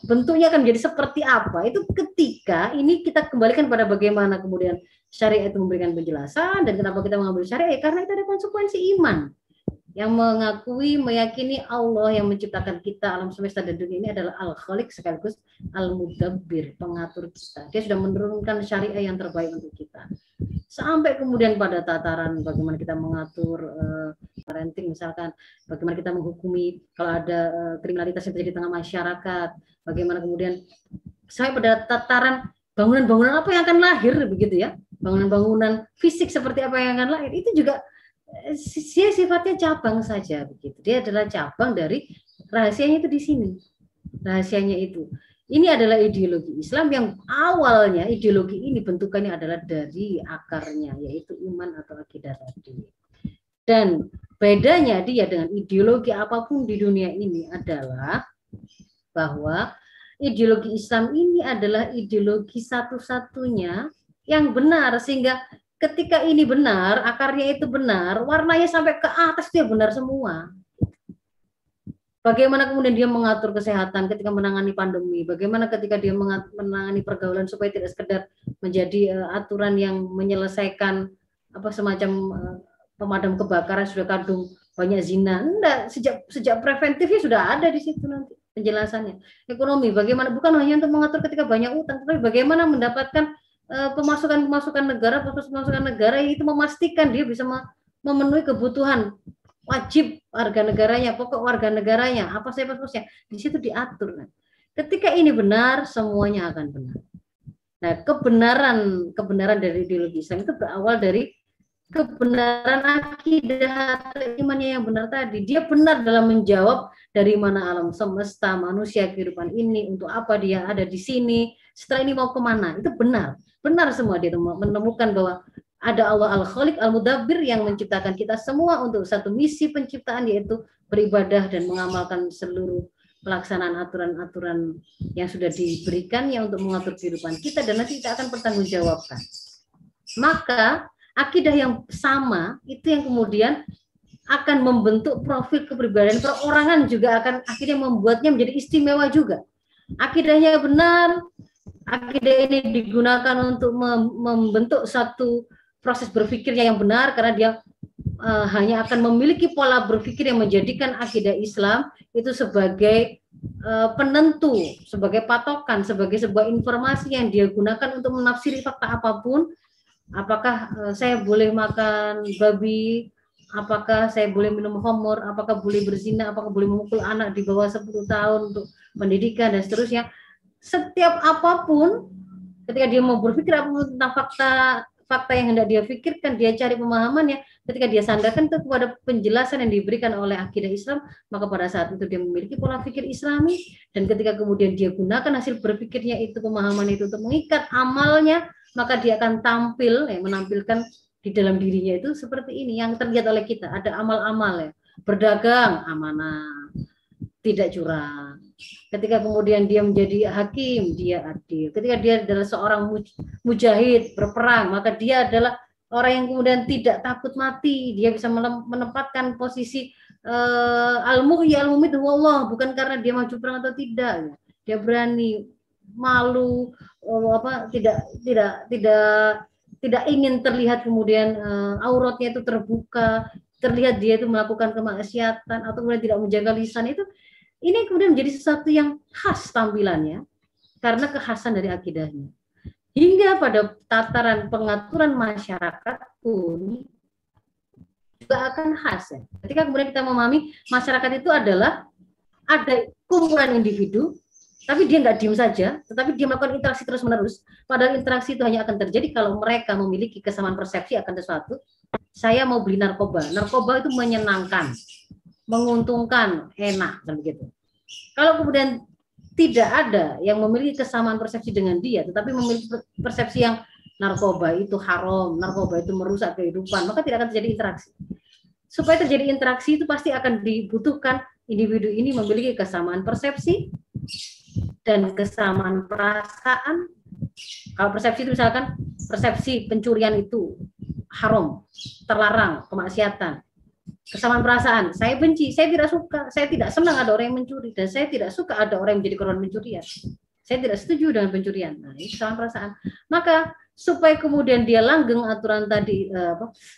bentuknya akan menjadi seperti apa. Itu ketika ini kita kembalikan pada bagaimana kemudian syariat itu memberikan penjelasan dan kenapa kita mengambil syariat, karena itu ada konsekuensi iman. Yang mengakui, meyakini Allah yang menciptakan kita, alam semesta dan dunia ini adalah Al-Khaliq sekaligus Al-Mudabbir, pengatur kita. Dia sudah menurunkan syariah yang terbaik untuk kita. Sampai kemudian pada tataran bagaimana kita mengatur parenting misalkan, bagaimana kita menghukumi kalau ada kriminalitas yang terjadi di tengah masyarakat, bagaimana kemudian sampai pada tataran bangunan-bangunan apa yang akan lahir begitu ya, bangunan-bangunan fisik seperti apa yang akan lahir, itu juga sifatnya cabang saja begitu. Dia adalah cabang dari rahasianya itu di sini. Rahasianya itu. Ini adalah ideologi Islam yang awalnya ideologi ini bentukannya adalah dari akarnya, yaitu iman atau akidah tadi. Dan bedanya dia dengan ideologi apapun di dunia ini adalah bahwa ideologi Islam ini adalah ideologi satu-satunya yang benar, sehingga ketika ini benar, akarnya itu benar, warnanya sampai ke atas dia benar semua. Bagaimana kemudian dia mengatur kesehatan ketika menangani pandemi, bagaimana ketika dia menangani pergaulan supaya tidak sekedar menjadi aturan yang menyelesaikan semacam pemadam kebakaran sudah kadung banyak zina. Enggak, sejak preventifnya sudah ada di situ nanti penjelasannya. Ekonomi, bagaimana bukan hanya untuk mengatur ketika banyak utang, tapi bagaimana mendapatkan pemasukan negara yang itu memastikan dia bisa memenuhi kebutuhan wajib warga negaranya, pokok warga negaranya, apa saja seterusnya. Di situ diatur. Ketika ini benar, semuanya akan benar. Nah, kebenaran dari ideologi Islam itu berawal dari kebenaran akidah imannya yang benar tadi. Dia benar dalam menjawab dari mana alam semesta, manusia, kehidupan ini, untuk apa dia ada di sini, setelah ini mau kemana. Itu benar semua. Dia menemukan bahwa ada Allah Al-Khaliq Al-Mudabbir yang menciptakan kita semua untuk satu misi penciptaan, yaitu beribadah dan mengamalkan seluruh pelaksanaan aturan-aturan yang sudah diberikannya untuk mengatur kehidupan kita, dan nanti kita akan bertanggungjawabkan. Maka akidah yang sama itu yang kemudian akan membentuk profil kepribadian perorangan, juga akan akhirnya membuatnya menjadi istimewa juga. Akidahnya benar, akidah ini digunakan untuk membentuk satu proses berpikirnya yang benar, karena dia hanya akan memiliki pola berpikir yang menjadikan akidah Islam itu sebagai penentu, sebagai patokan, sebagai sebuah informasi yang dia gunakan untuk menafsiri fakta apapun. Apakah saya boleh makan babi, apakah saya boleh minum khamr, apakah boleh berzina, apakah boleh memukul anak di bawah 10 tahun untuk pendidikan dan seterusnya. Setiap apapun, ketika dia mau berpikir apapun tentang fakta yang hendak dia pikirkan, dia cari pemahamannya, ketika dia sandarkan itu kepada penjelasan yang diberikan oleh akidah Islam, maka pada saat itu dia memiliki pola pikir Islami, dan ketika kemudian dia gunakan hasil berpikirnya itu, pemahaman itu untuk mengikat amalnya, maka dia akan menampilkan di dalam dirinya itu seperti ini yang terlihat oleh kita. Ada amal-amal ya, berdagang amanah, tidak curang. Ketika kemudian dia menjadi hakim, dia adil. Ketika dia adalah seorang mujahid, berperang, maka dia adalah orang yang kemudian tidak takut mati. Dia bisa menempatkan posisi al-muhyi al-mumit wallah, bukan karena dia maju perang atau tidak. Dia berani, malu, tidak ingin terlihat kemudian auratnya itu terbuka, terlihat dia itu melakukan kemaksiatan atau kemudian tidak menjaga lisan itu. Ini kemudian menjadi sesuatu yang khas tampilannya karena kekhasan dari akidahnya. Hingga pada tataran pengaturan masyarakat pun juga akan khas ya. Ketika kemudian kita memahami masyarakat itu adalah ada kumpulan individu, tapi dia nggak diem saja, tetapi dia melakukan interaksi terus-menerus. Padahal interaksi itu hanya akan terjadi kalau mereka memiliki kesamaan persepsi akan sesuatu. Saya mau beli narkoba. Narkoba itu menyenangkan, menguntungkan, enak, dan begitu. Kalau kemudian tidak ada yang memiliki kesamaan persepsi dengan dia, tetapi memiliki persepsi yang narkoba itu haram, narkoba itu merusak kehidupan, maka tidak akan terjadi interaksi. Supaya terjadi interaksi itu pasti akan dibutuhkan individu ini memiliki kesamaan persepsi dan kesamaan perasaan. Kalau persepsi itu misalkan persepsi pencurian itu haram, terlarang, kemaksiatan. Kesamaan perasaan, saya benci, saya tidak suka, saya tidak senang ada orang yang mencuri, dan saya tidak suka ada orang yang menjadi korban pencurian. Saya tidak setuju dengan pencurian. Nah, ini kesamaan perasaan. Maka supaya kemudian dia langgeng aturan tadi,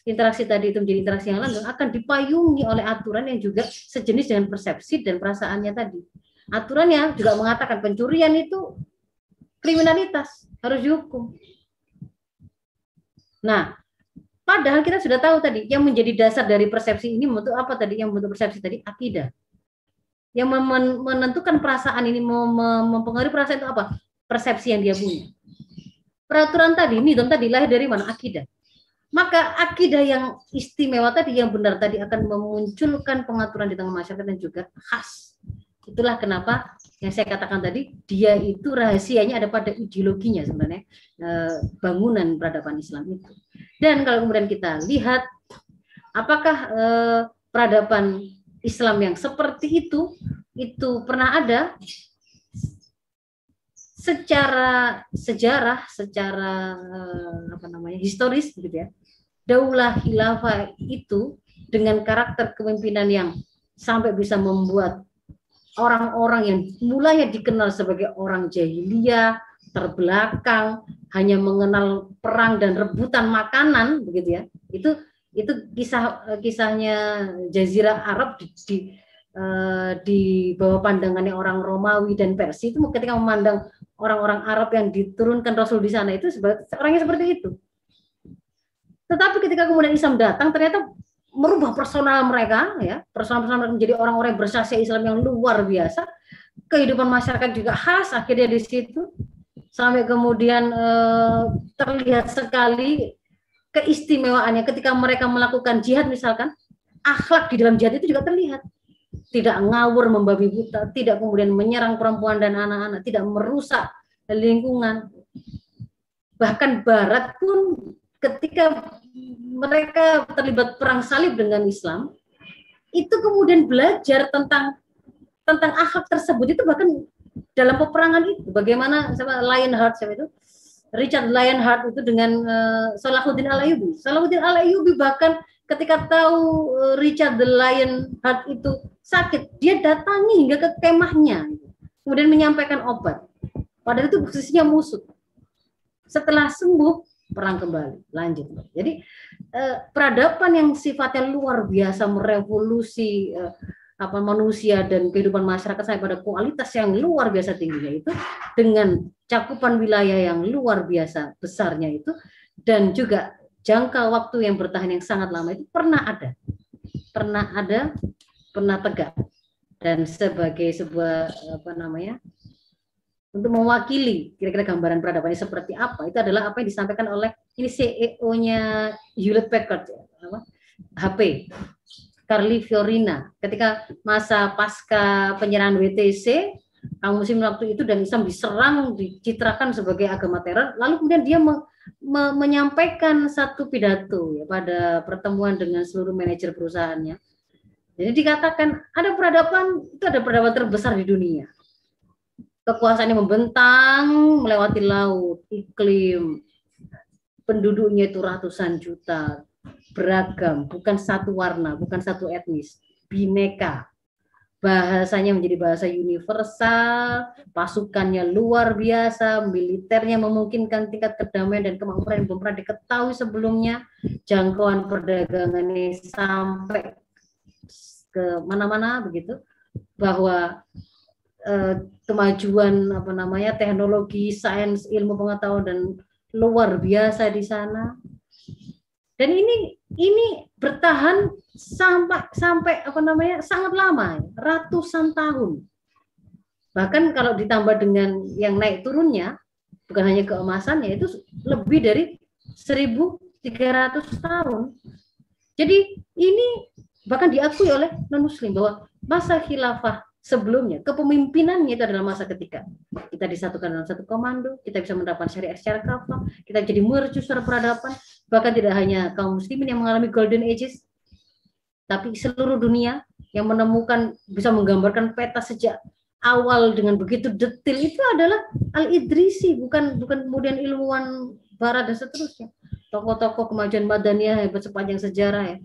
interaksi tadi itu menjadi interaksi yang langgeng, akan dipayungi oleh aturan yang juga sejenis dengan persepsi dan perasaannya tadi. Aturannya juga mengatakan pencurian itu kriminalitas, harus dihukum. Nah, padahal kita sudah tahu tadi, yang menjadi dasar dari persepsi ini membentuk apa tadi? Yang membentuk persepsi tadi, akidah. Yang menentukan perasaan ini, mempengaruhi perasaan itu apa? Persepsi yang dia punya. Peraturan tadi, nizam tadi lahir dari mana? Akidah. Maka akidah yang istimewa tadi, yang benar tadi akan memunculkan pengaturan di tengah masyarakat dan juga khas. Itulah kenapa yang saya katakan tadi, dia itu rahasianya ada pada ideologinya sebenarnya, bangunan peradaban Islam itu. Dan kalau kemudian kita lihat, apakah peradaban Islam yang seperti itu pernah ada? Secara sejarah, secara historis begitu ya. Daulah khilafah itu dengan karakter kepemimpinan yang sampai bisa membuat orang-orang yang mulanya dikenal sebagai orang jahiliyah, terbelakang, hanya mengenal perang dan rebutan makanan begitu ya. Itu kisahnya Jazirah Arab di bawah pandangannya orang Romawi dan Persia. Itu ketika memandang orang-orang Arab yang diturunkan Rasul di sana itu orangnya seperti itu. Tetapi ketika kemudian Islam datang, ternyata merubah personal mereka, ya, personal mereka menjadi orang-orang bersahsia Islam yang luar biasa. Kehidupan masyarakat juga khas akhirnya di situ, sampai kemudian terlihat sekali keistimewaannya ketika mereka melakukan jihad misalkan, akhlak di dalam jihad itu juga terlihat. Tidak ngawur membabi buta, tidak kemudian menyerang perempuan dan anak-anak, tidak merusak lingkungan. Bahkan Barat pun ketika mereka terlibat perang salib dengan Islam, itu kemudian belajar tentang akhlak tersebut. Itu bahkan dalam peperangan itu, bagaimana Lionheart itu, Richard Lionheart itu dengan Salahuddin Al-Ayyubi. Salahuddin Al-Ayyubi bahkan ketika tahu Richard the Lionheart itu sakit, dia datangi hingga ke kemahnya, kemudian menyampaikan obat. Padahal itu posisinya musuh. Setelah sembuh, perang kembali, lanjut. Jadi peradaban yang sifatnya luar biasa, merevolusi manusia dan kehidupan masyarakat sampai pada kualitas yang luar biasa tingginya itu, dengan cakupan wilayah yang luar biasa besarnya itu, dan juga jangka waktu yang bertahan yang sangat lama itu pernah tegak. Dan sebagai sebuah untuk mewakili kira-kira gambaran peradabannya seperti apa, itu adalah apa yang disampaikan oleh ini CEO-nya Hewlett Packard, HP, Carly Fiorina, ketika masa pasca penyerahan WTC, Kang Muslim waktu itu, dan Islam diserang, dicitrakan sebagai agama teror, lalu kemudian dia menyampaikan satu pidato ya, pada pertemuan dengan seluruh manajer perusahaannya. Jadi dikatakan ada peradaban terbesar di dunia. Kekuasaannya membentang melewati laut, iklim, penduduknya itu ratusan juta, beragam, bukan satu warna, bukan satu etnis, bineka. Bahasanya menjadi bahasa universal, pasukannya luar biasa, militernya memungkinkan tingkat kedamaian dan kemakmuran yang belum pernah diketahui sebelumnya, jangkauan perdagangannya sampai ke mana-mana begitu, bahwa kemajuan teknologi, sains, ilmu pengetahuan dan luar biasa di sana. Dan ini bertahan sampai sangat lama, ratusan tahun. Bahkan kalau ditambah dengan yang naik turunnya, bukan hanya keemasannya, itu lebih dari 1.300 tahun. Jadi ini bahkan diakui oleh non-muslim bahwa masa khilafah sebelumnya. Kepemimpinannya itu adalah masa ketika kita disatukan dalam satu komando, kita bisa menerapkan syariat secara kafah, kita jadi mercusuar peradaban, bahkan tidak hanya kaum muslimin yang mengalami golden ages, tapi seluruh dunia yang menemukan, bisa menggambarkan peta sejak awal dengan begitu detail itu adalah Al-Idrisi, bukan kemudian ilmuwan barat dan seterusnya. Tokoh-tokoh kemajuan Madaniyah hebat sepanjang sejarah ya.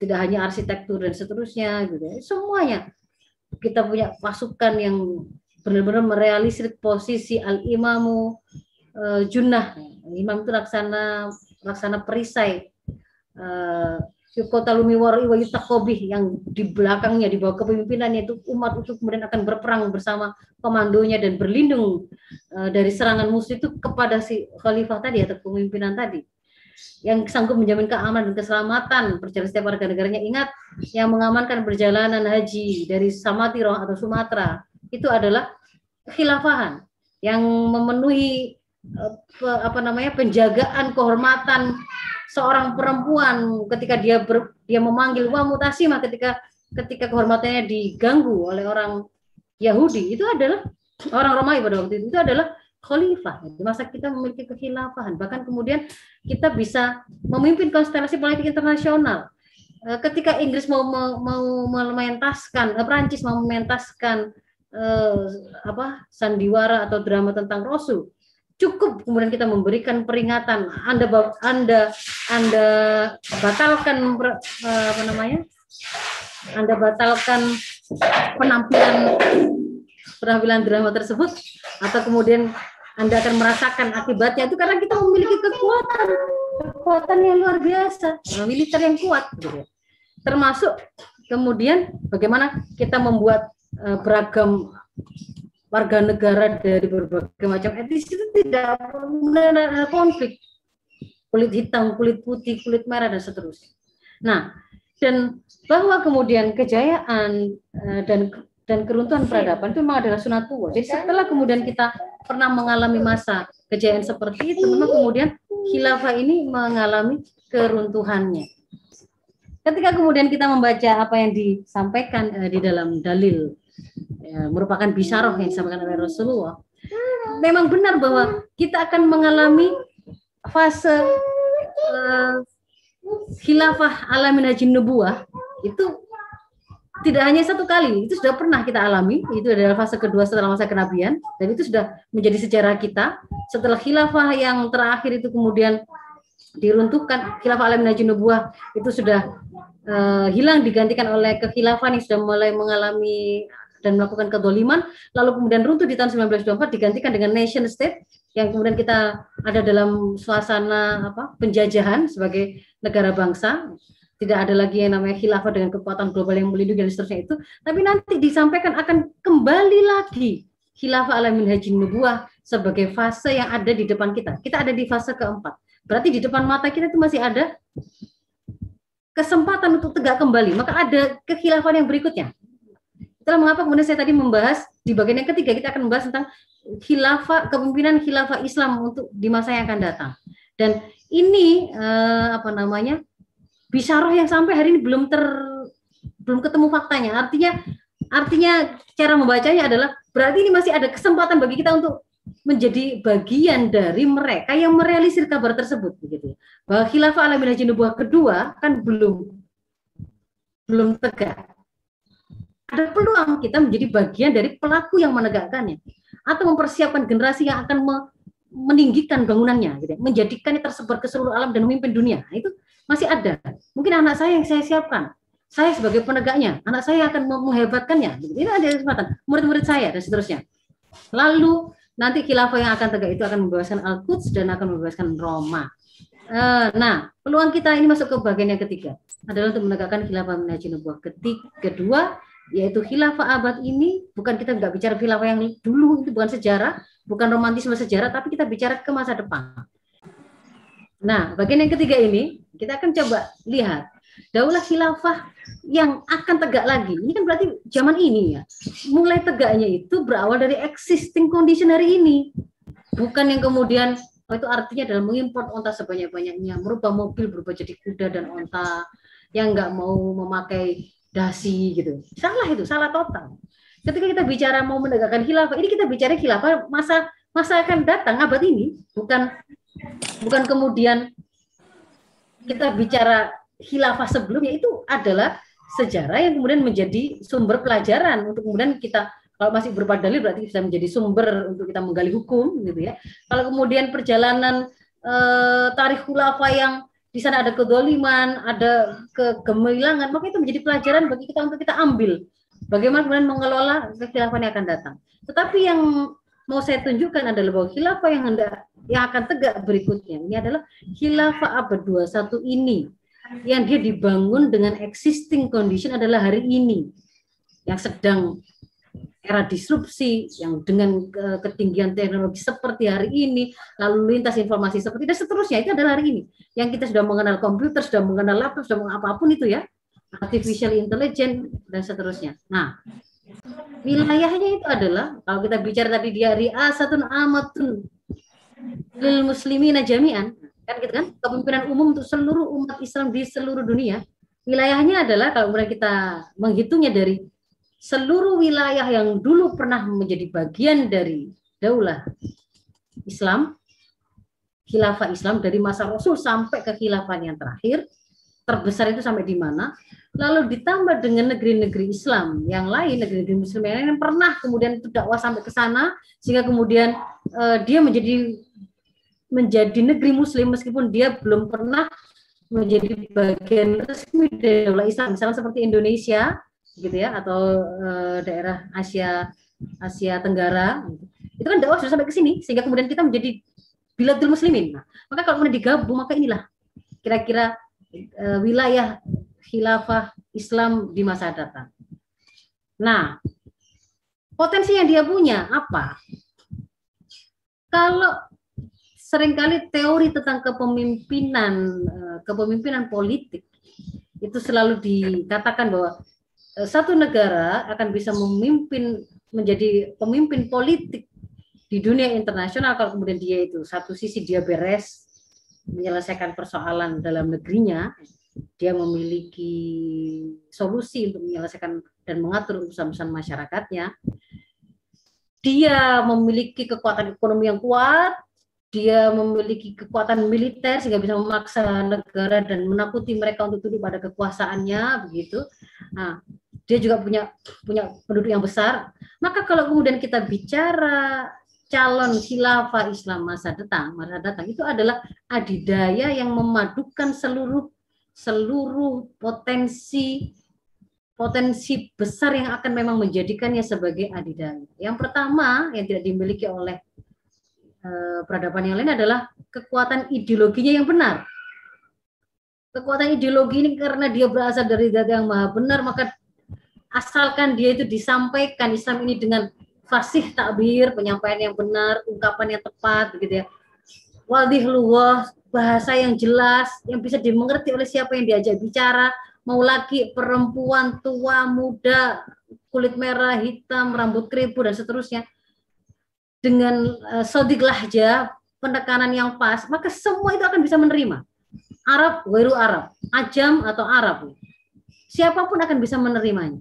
Tidak hanya arsitektur dan seterusnya gitu ya. Semuanya kita punya pasukan yang benar-benar merealisir posisi Al-Imamu Junnah. Imam itu laksana perisai kota Lumiwar Iwa Yutakobih, yang di belakangnya, di bawah kepemimpinannya itu umat itu kemudian akan berperang bersama komandonya dan berlindung dari serangan musuh itu kepada si khalifah tadi atau pemimpinan tadi, yang sanggup menjamin keamanan dan keselamatan perjalanan setiap warga negaranya. Ingat, yang mengamankan perjalanan haji dari Samatiroh atau Sumatera itu adalah kekhilafahan yang memenuhi penjagaan kehormatan seorang perempuan ketika dia memanggil wa mutasimah, ketika kehormatannya diganggu oleh orang Yahudi, itu adalah orang Romawi pada waktu itu adalah khalifah. Masa kita memiliki kekhilafahan, bahkan kemudian kita bisa memimpin konstelasi politik internasional. Ketika Inggris mau mementaskan, Prancis mau mementaskan sandiwara atau drama tentang Rasul, cukup kemudian kita memberikan peringatan, Anda batalkan Anda batalkan penampilan drama tersebut, atau kemudian Anda akan merasakan akibatnya itu, karena kita memiliki kekuatan yang luar biasa, militer yang kuat gitu. Termasuk kemudian bagaimana kita membuat beragam warga negara dari berbagai macam etnis itu tidak ada konflik, kulit hitam, kulit putih, kulit merah dan seterusnya. Nah, dan bahwa kemudian kejayaan dan keruntuhan peradaban itu memang adalah sunatullah. Jadi setelah kemudian kita pernah mengalami masa kejayaan seperti itu, memang kemudian khilafah ini mengalami keruntuhannya. Ketika kemudian kita membaca apa yang disampaikan di dalam dalil, merupakan bisyarah yang disampaikan oleh Rasulullah, memang benar bahwa kita akan mengalami fase khilafah ala minhajin nubuwah itu tidak hanya satu kali, itu sudah pernah kita alami. Itu adalah fase kedua setelah masa kenabian, dan itu sudah menjadi sejarah kita. Setelah khilafah yang terakhir itu kemudian diruntuhkan, khilafah ala minhajin nubuwah itu sudah hilang, digantikan oleh kekhilafan yang sudah mulai mengalami dan melakukan kedoliman, lalu kemudian runtuh di tahun 1924, digantikan dengan nation state yang kemudian kita ada dalam suasana penjajahan sebagai negara bangsa. Tidak ada lagi yang namanya khilafah dengan kekuatan global yang melindungi dan seterusnya itu, tapi nanti disampaikan akan kembali lagi khilafah ala minhajin nubuwah sebagai fase yang ada di depan kita. Kita ada di fase keempat. Berarti di depan mata kita itu masih ada kesempatan untuk tegak kembali, maka ada kekhilafan yang berikutnya. Itulah mengapa kemudian saya tadi membahas di bagian yang ketiga, kita akan membahas tentang kepemimpinan khilafah Islam untuk di masa yang akan datang. Dan ini bisyarah yang sampai hari ini belum ketemu faktanya. Artinya cara membacanya adalah berarti ini masih ada kesempatan bagi kita untuk menjadi bagian dari mereka yang merealisir kabar tersebut, begitu. Bahwa khilafah ala minhajin nubuwah kedua kan belum tegak. Ada peluang kita menjadi bagian dari pelaku yang menegakkannya, atau mempersiapkan generasi yang akan meninggikan bangunannya, gitu, menjadikannya tersebar ke seluruh alam dan memimpin dunia. Nah, itu masih ada. Mungkin anak saya yang saya siapkan, saya sebagai penegaknya, anak saya akan menghebatkannya. Gitu. Ini ada kesempatan, murid-murid saya dan seterusnya. Lalu nanti khilafah yang akan tegak itu akan membebaskan Al-Quds dan akan membebaskan Roma. Nah, peluang kita ini masuk ke bagian yang ketiga, adalah untuk menegakkan khilafah minhajin nubuwah kedua, yaitu khilafah abad ini. Bukan, kita nggak bicara khilafah yang dulu, itu bukan sejarah, bukan romantisme sejarah, tapi kita bicara ke masa depan. Nah, bagian yang ketiga ini kita akan coba lihat daulah khilafah yang akan tegak lagi. Ini kan berarti zaman ini ya. Mulai tegaknya itu berawal dari existing condition hari ini. Bukan yang kemudian itu artinya adalah mengimport onta sebanyak-banyaknya, merubah mobil berubah jadi kuda dan onta, yang nggak mau memakai dasi gitu. Salah, itu salah total. Ketika kita bicara mau menegakkan khilafah, ini kita bicara khilafah masa akan datang abad ini, bukan kemudian kita bicara khilafah sebelumnya. Itu adalah sejarah yang kemudian menjadi sumber pelajaran untuk kemudian kita, kalau masih berupa dalil berarti bisa menjadi sumber untuk kita menggali hukum gitu ya. Kalau kemudian perjalanan tarikh khulafah yang di sana ada kedoliman, ada kegemilangan, maka itu menjadi pelajaran bagi kita untuk kita ambil bagaimana kemudian mengelola khilafah yang akan datang. Tetapi yang mau saya tunjukkan adalah bahwa khilafah yang akan tegak berikutnya ini adalah khilafah abad 21 ini, yang dia dibangun dengan existing condition adalah hari ini, yang sedang era disrupsi, yang dengan ketinggian teknologi seperti hari ini, lalu lintas informasi seperti dan seterusnya, itu adalah hari ini. Yang kita sudah mengenal komputer, sudah mengenal laptop, sudah mengenal apapun itu ya, artificial intelligence dan seterusnya. Nah, wilayahnya itu adalah, kalau kita bicara tadi dia ri'asatun amatun lil muslimina jami'an, kan gitu kan, kepemimpinan umum untuk seluruh umat Islam di seluruh dunia. Wilayahnya adalah kalau kemudian kita menghitungnya dari seluruh wilayah yang dulu pernah menjadi bagian dari daulah Islam, khilafah Islam dari masa Rasul sampai ke khilafah yang terakhir, terbesar itu sampai di mana, lalu ditambah dengan negeri-negeri Islam yang lain, negeri-negeri Muslim yang lain yang pernah kemudian itu dakwah sampai ke sana, sehingga kemudian dia menjadi negeri Muslim meskipun dia belum pernah menjadi bagian resmi dari daulah Islam, misalnya seperti Indonesia gitu ya, atau daerah Asia Tenggara, itu kan dakwah sudah sampai ke sini, sehingga kemudian kita menjadi biladul muslimin. Nah, maka kalau kemudian digabung, maka inilah kira-kira wilayah khilafah Islam di masa datang. Nah, potensi yang dia punya apa? Kalau seringkali teori tentang kepemimpinan politik itu selalu dikatakan bahwa satu negara akan bisa menjadi pemimpin politik di dunia internasional kalau kemudian dia itu satu sisi dia beres menyelesaikan persoalan dalam negerinya, dia memiliki solusi untuk menyelesaikan dan mengatur urusan masyarakatnya, dia memiliki kekuatan ekonomi yang kuat, dia memiliki kekuatan militer sehingga bisa memaksa negara dan menakuti mereka untuk tunduk pada kekuasaannya, begitu. Nah, dia juga punya penduduk yang besar. Maka kalau kemudian kita bicara calon khilafah Islam masa datang itu adalah adidaya yang memadukan seluruh potensi besar yang akan memang menjadikannya sebagai adidaya. Yang pertama yang tidak dimiliki oleh peradaban yang lain adalah kekuatan ideologinya yang benar. Kekuatan ideologi ini karena dia berasal dari zat yang maha benar, maka asalkan dia itu disampaikan Islam ini dengan fasih takbir, penyampaian yang benar, ungkapan yang tepat, begitu ya. Wadih luwah, bahasa yang jelas, yang bisa dimengerti oleh siapa yang diajak bicara, mau laki, perempuan, tua, muda, kulit merah, hitam, rambut keribu dan seterusnya. Dengan sodik lahja, penekanan yang pas, maka semua itu akan bisa menerima. Arab, wairu Arab, ajam atau Arab, siapapun akan bisa menerimanya.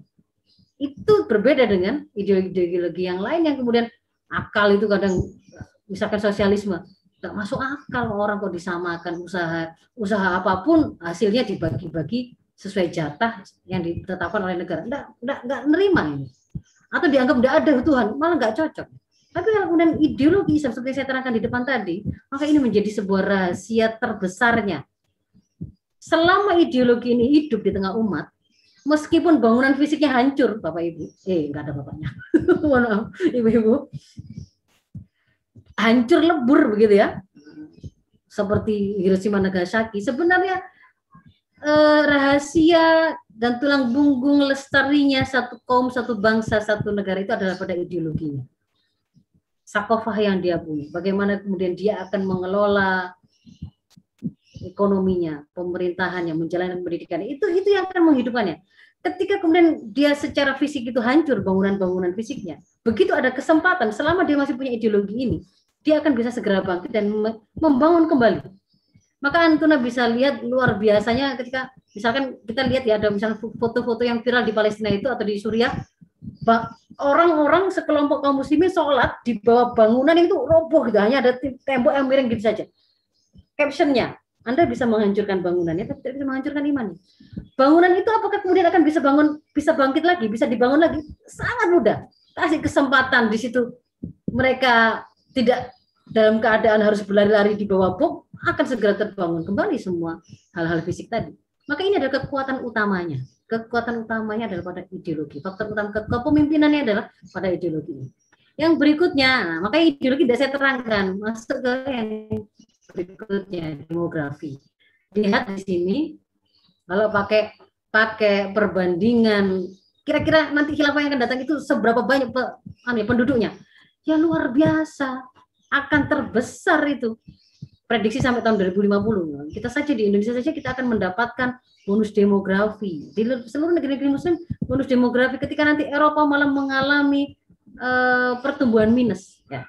Itu berbeda dengan ideologi yang lain yang kemudian akal itu kadang, misalkan sosialisme, nggak masuk akal orang kok disamakan usaha apapun hasilnya dibagi-bagi sesuai jatah yang ditetapkan oleh negara. Nggak nerima ini. Atau dianggap nggak ada Tuhan, malah nggak cocok. Tapi kalau kemudian ideologi Islam seperti saya terangkan di depan tadi, maka ini menjadi sebuah rahasia terbesarnya. Selama ideologi ini hidup di tengah umat, meskipun bangunan fisiknya hancur, Bapak Ibu, nggak ada bapaknya, mohon maaf, Ibu-ibu, hancur lebur begitu ya, seperti Hiroshima Nagasaki, sebenarnya rahasia dan tulang punggung lestarinya satu kaum, satu bangsa, satu negara itu adalah pada ideologinya. Sakofah yang dia punya, bagaimana kemudian dia akan mengelola ekonominya, pemerintahannya, menjalankan pendidikan, itu yang akan menghidupkannya. Ketika kemudian dia secara fisik itu hancur, bangunan-bangunan fisiknya, begitu ada kesempatan, selama dia masih punya ideologi ini, dia akan bisa segera bangkit dan membangun kembali. Maka Antuna bisa lihat luar biasanya ketika misalkan kita lihat ya, ada misalnya foto-foto yang viral di Palestina itu atau di Suriah, orang-orang sekelompok kaum muslimin sholat di bawah bangunan itu roboh gitu, hanya ada tembok yang miring gitu saja. Captionnya, Anda bisa menghancurkan bangunannya, tapi tidak bisa menghancurkan iman. Bangunan itu apakah kemudian akan bisa bangkit lagi, bisa dibangun lagi? Sangat mudah. Kasih kesempatan di situ, mereka tidak dalam keadaan harus berlari-lari di bawah bom, akan segera terbangun kembali semua hal-hal fisik tadi. Maka ini adalah kekuatan utamanya. Kekuatan utamanya adalah pada ideologi. Faktor utama kepemimpinannya adalah pada ideologi. Yang berikutnya, nah, makanya ideologi tidak saya terangkan. Masuk ke yang berikutnya, demografi. Lihat di sini, kalau pakai perbandingan, kira-kira nanti khilafah yang akan datang itu seberapa banyak penduduknya? Ya luar biasa, akan terbesar itu. Prediksi sampai tahun 2050. Kita saja di Indonesia saja kita akan mendapatkan bonus demografi. Di seluruh negeri-negeri muslim bonus demografi, ketika nanti Eropa malah mengalami pertumbuhan minus. Ya.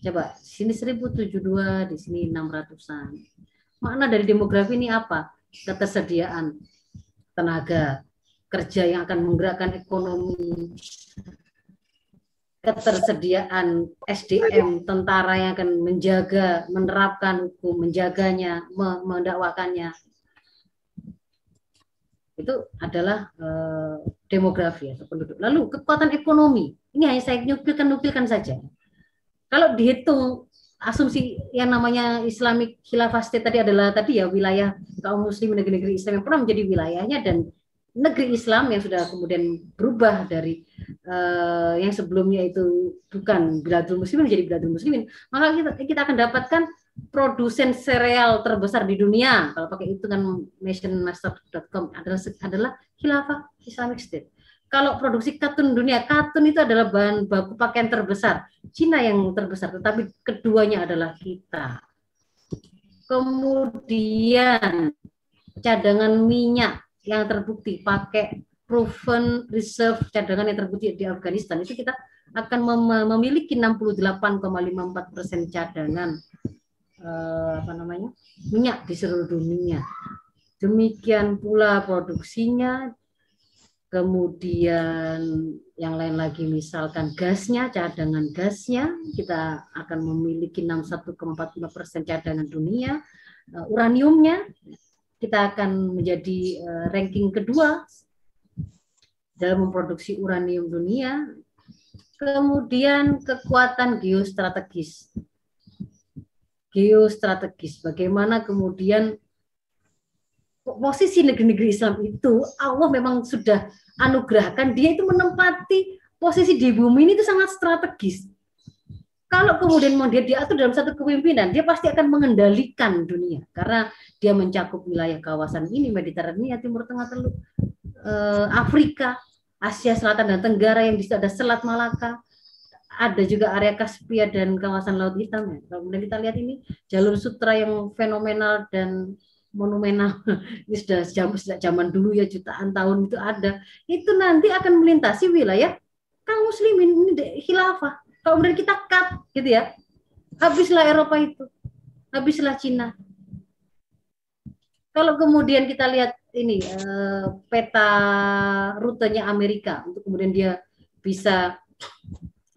Coba, sini 1072, di sini 600-an. Makna dari demografi ini apa? Ketersediaan tenaga kerja yang akan menggerakkan ekonomi, ketersediaan SDM, tentara yang akan menjaga, menerapkan hukum, menjaganya, mendakwakannya. Itu adalah demografi atau penduduk. Lalu kekuatan ekonomi, ini hanya saya nukilkan saja. Kalau dihitung asumsi yang namanya Islamic Khilafah State tadi adalah tadi ya wilayah kaum muslim negeri-negeri Islam yang pernah menjadi wilayahnya, dan negeri Islam yang sudah kemudian berubah dari yang sebelumnya itu bukan Biladul Muslimin menjadi Biladul Muslimin, maka kita akan dapatkan produsen sereal terbesar di dunia. Kalau pakai hitungan nationmaster.com adalah Khilafah Islamic State. Kalau produksi katun dunia, katun itu adalah bahan baku pakaian terbesar. Cina yang terbesar, tetapi keduanya adalah kita. Kemudian cadangan minyak yang terbukti, pakai proven reserve cadangan yang terbukti di Afghanistan, itu kita akan memiliki 68,54% cadangan minyak di seluruh dunia. Demikian pula produksinya. Kemudian yang lain lagi misalkan gasnya, cadangan gasnya, kita akan memiliki 61,45% cadangan dunia. Uraniumnya, kita akan menjadi ranking kedua dalam memproduksi uranium dunia. Kemudian kekuatan geostrategis. Bagaimana kemudian posisi negeri-negeri Islam itu, Allah memang sudah anugerahkan dia itu menempati posisi di bumi ini itu sangat strategis. Kalau kemudian mau dia diatur dalam satu kepemimpinan, dia pasti akan mengendalikan dunia karena dia mencakup wilayah kawasan ini, Mediterania, Timur Tengah, Afrika, Asia Selatan dan Tenggara, yang di situ ada Selat Malaka, ada juga area Kaspia dan kawasan Laut Hitam. Kemudian kita lihat ini jalur sutra yang fenomenal dan monumenal, ini sudah sejak zaman dulu ya, jutaan tahun itu ada. Itu nanti akan melintasi wilayah kaum muslimin, ini khilafah. Kalau kemudian kita cut gitu ya, habislah Eropa itu, habislah Cina. Kalau kemudian kita lihat ini peta rutenya Amerika untuk kemudian dia bisa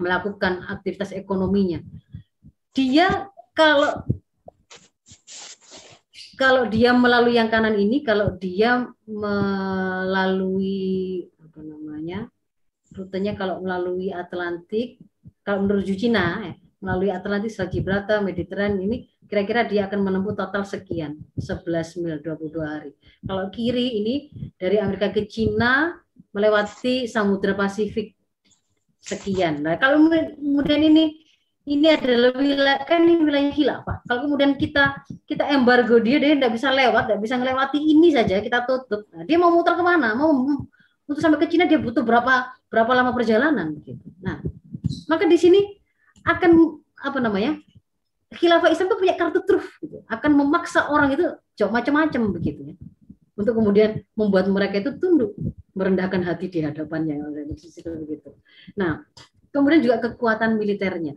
melakukan aktivitas ekonominya, dia kalau dia melalui yang kanan ini, kalau dia melalui rutenya, kalau melalui Atlantik, kalau menuju Cina, melalui Atlantik, Selat Gibraltar, Mediterranean, ini kira-kira dia akan menempuh total sekian, 11 mil, 22 hari. Kalau kiri ini dari Amerika ke Cina melewati Samudra Pasifik sekian. Nah, kalau kemudian ini adalah wilayah khilafah. Kalau kemudian kita embargo dia tidak bisa lewat, tidak bisa melewati ini saja, kita tutup. Nah, dia mau muter kemana? Mau untuk sampai ke Cina dia butuh berapa lama perjalanan? Gitu. Nah, maka di sini akan khilafah Islam itu punya kartu truf, gitu. Akan memaksa orang itu jauh macam-macam begitu ya, untuk kemudian membuat mereka itu tunduk, merendahkan hati di hadapannya, begitu. Nah, kemudian juga kekuatan militernya.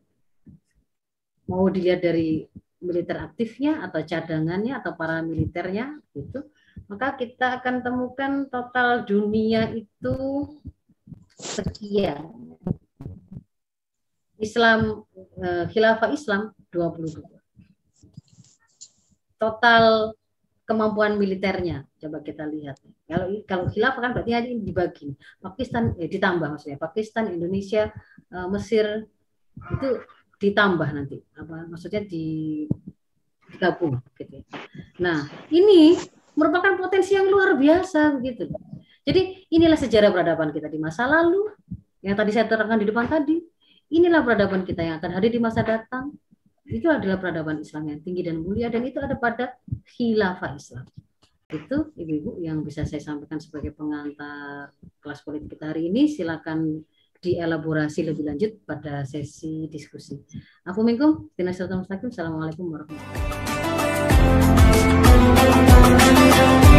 Mau dilihat dari militer aktifnya atau cadangannya atau paramiliternya gitu, maka kita akan temukan total dunia itu sekian. Islam, khilafah Islam 22. Total kemampuan militernya coba kita lihat. Kalau khilafah kan berarti ini dibagi. Pakistan ditambah maksudnya. Pakistan, Indonesia, Mesir itu ditambah nanti. Maksudnya digabung gitu. Nah, ini merupakan potensi yang luar biasa gitu. Jadi inilah sejarah peradaban kita di masa lalu yang tadi saya terangkan di depan tadi. Inilah peradaban kita yang akan hadir di masa datang. Itu adalah peradaban Islam yang tinggi dan mulia, dan itu ada pada khilafah Islam. Itu ibu-ibu yang bisa saya sampaikan sebagai pengantar kelas politik kita hari ini. Silakan dielaborasi lebih lanjut pada sesi diskusi. Assalamualaikum warahmatullahi wabarakatuh.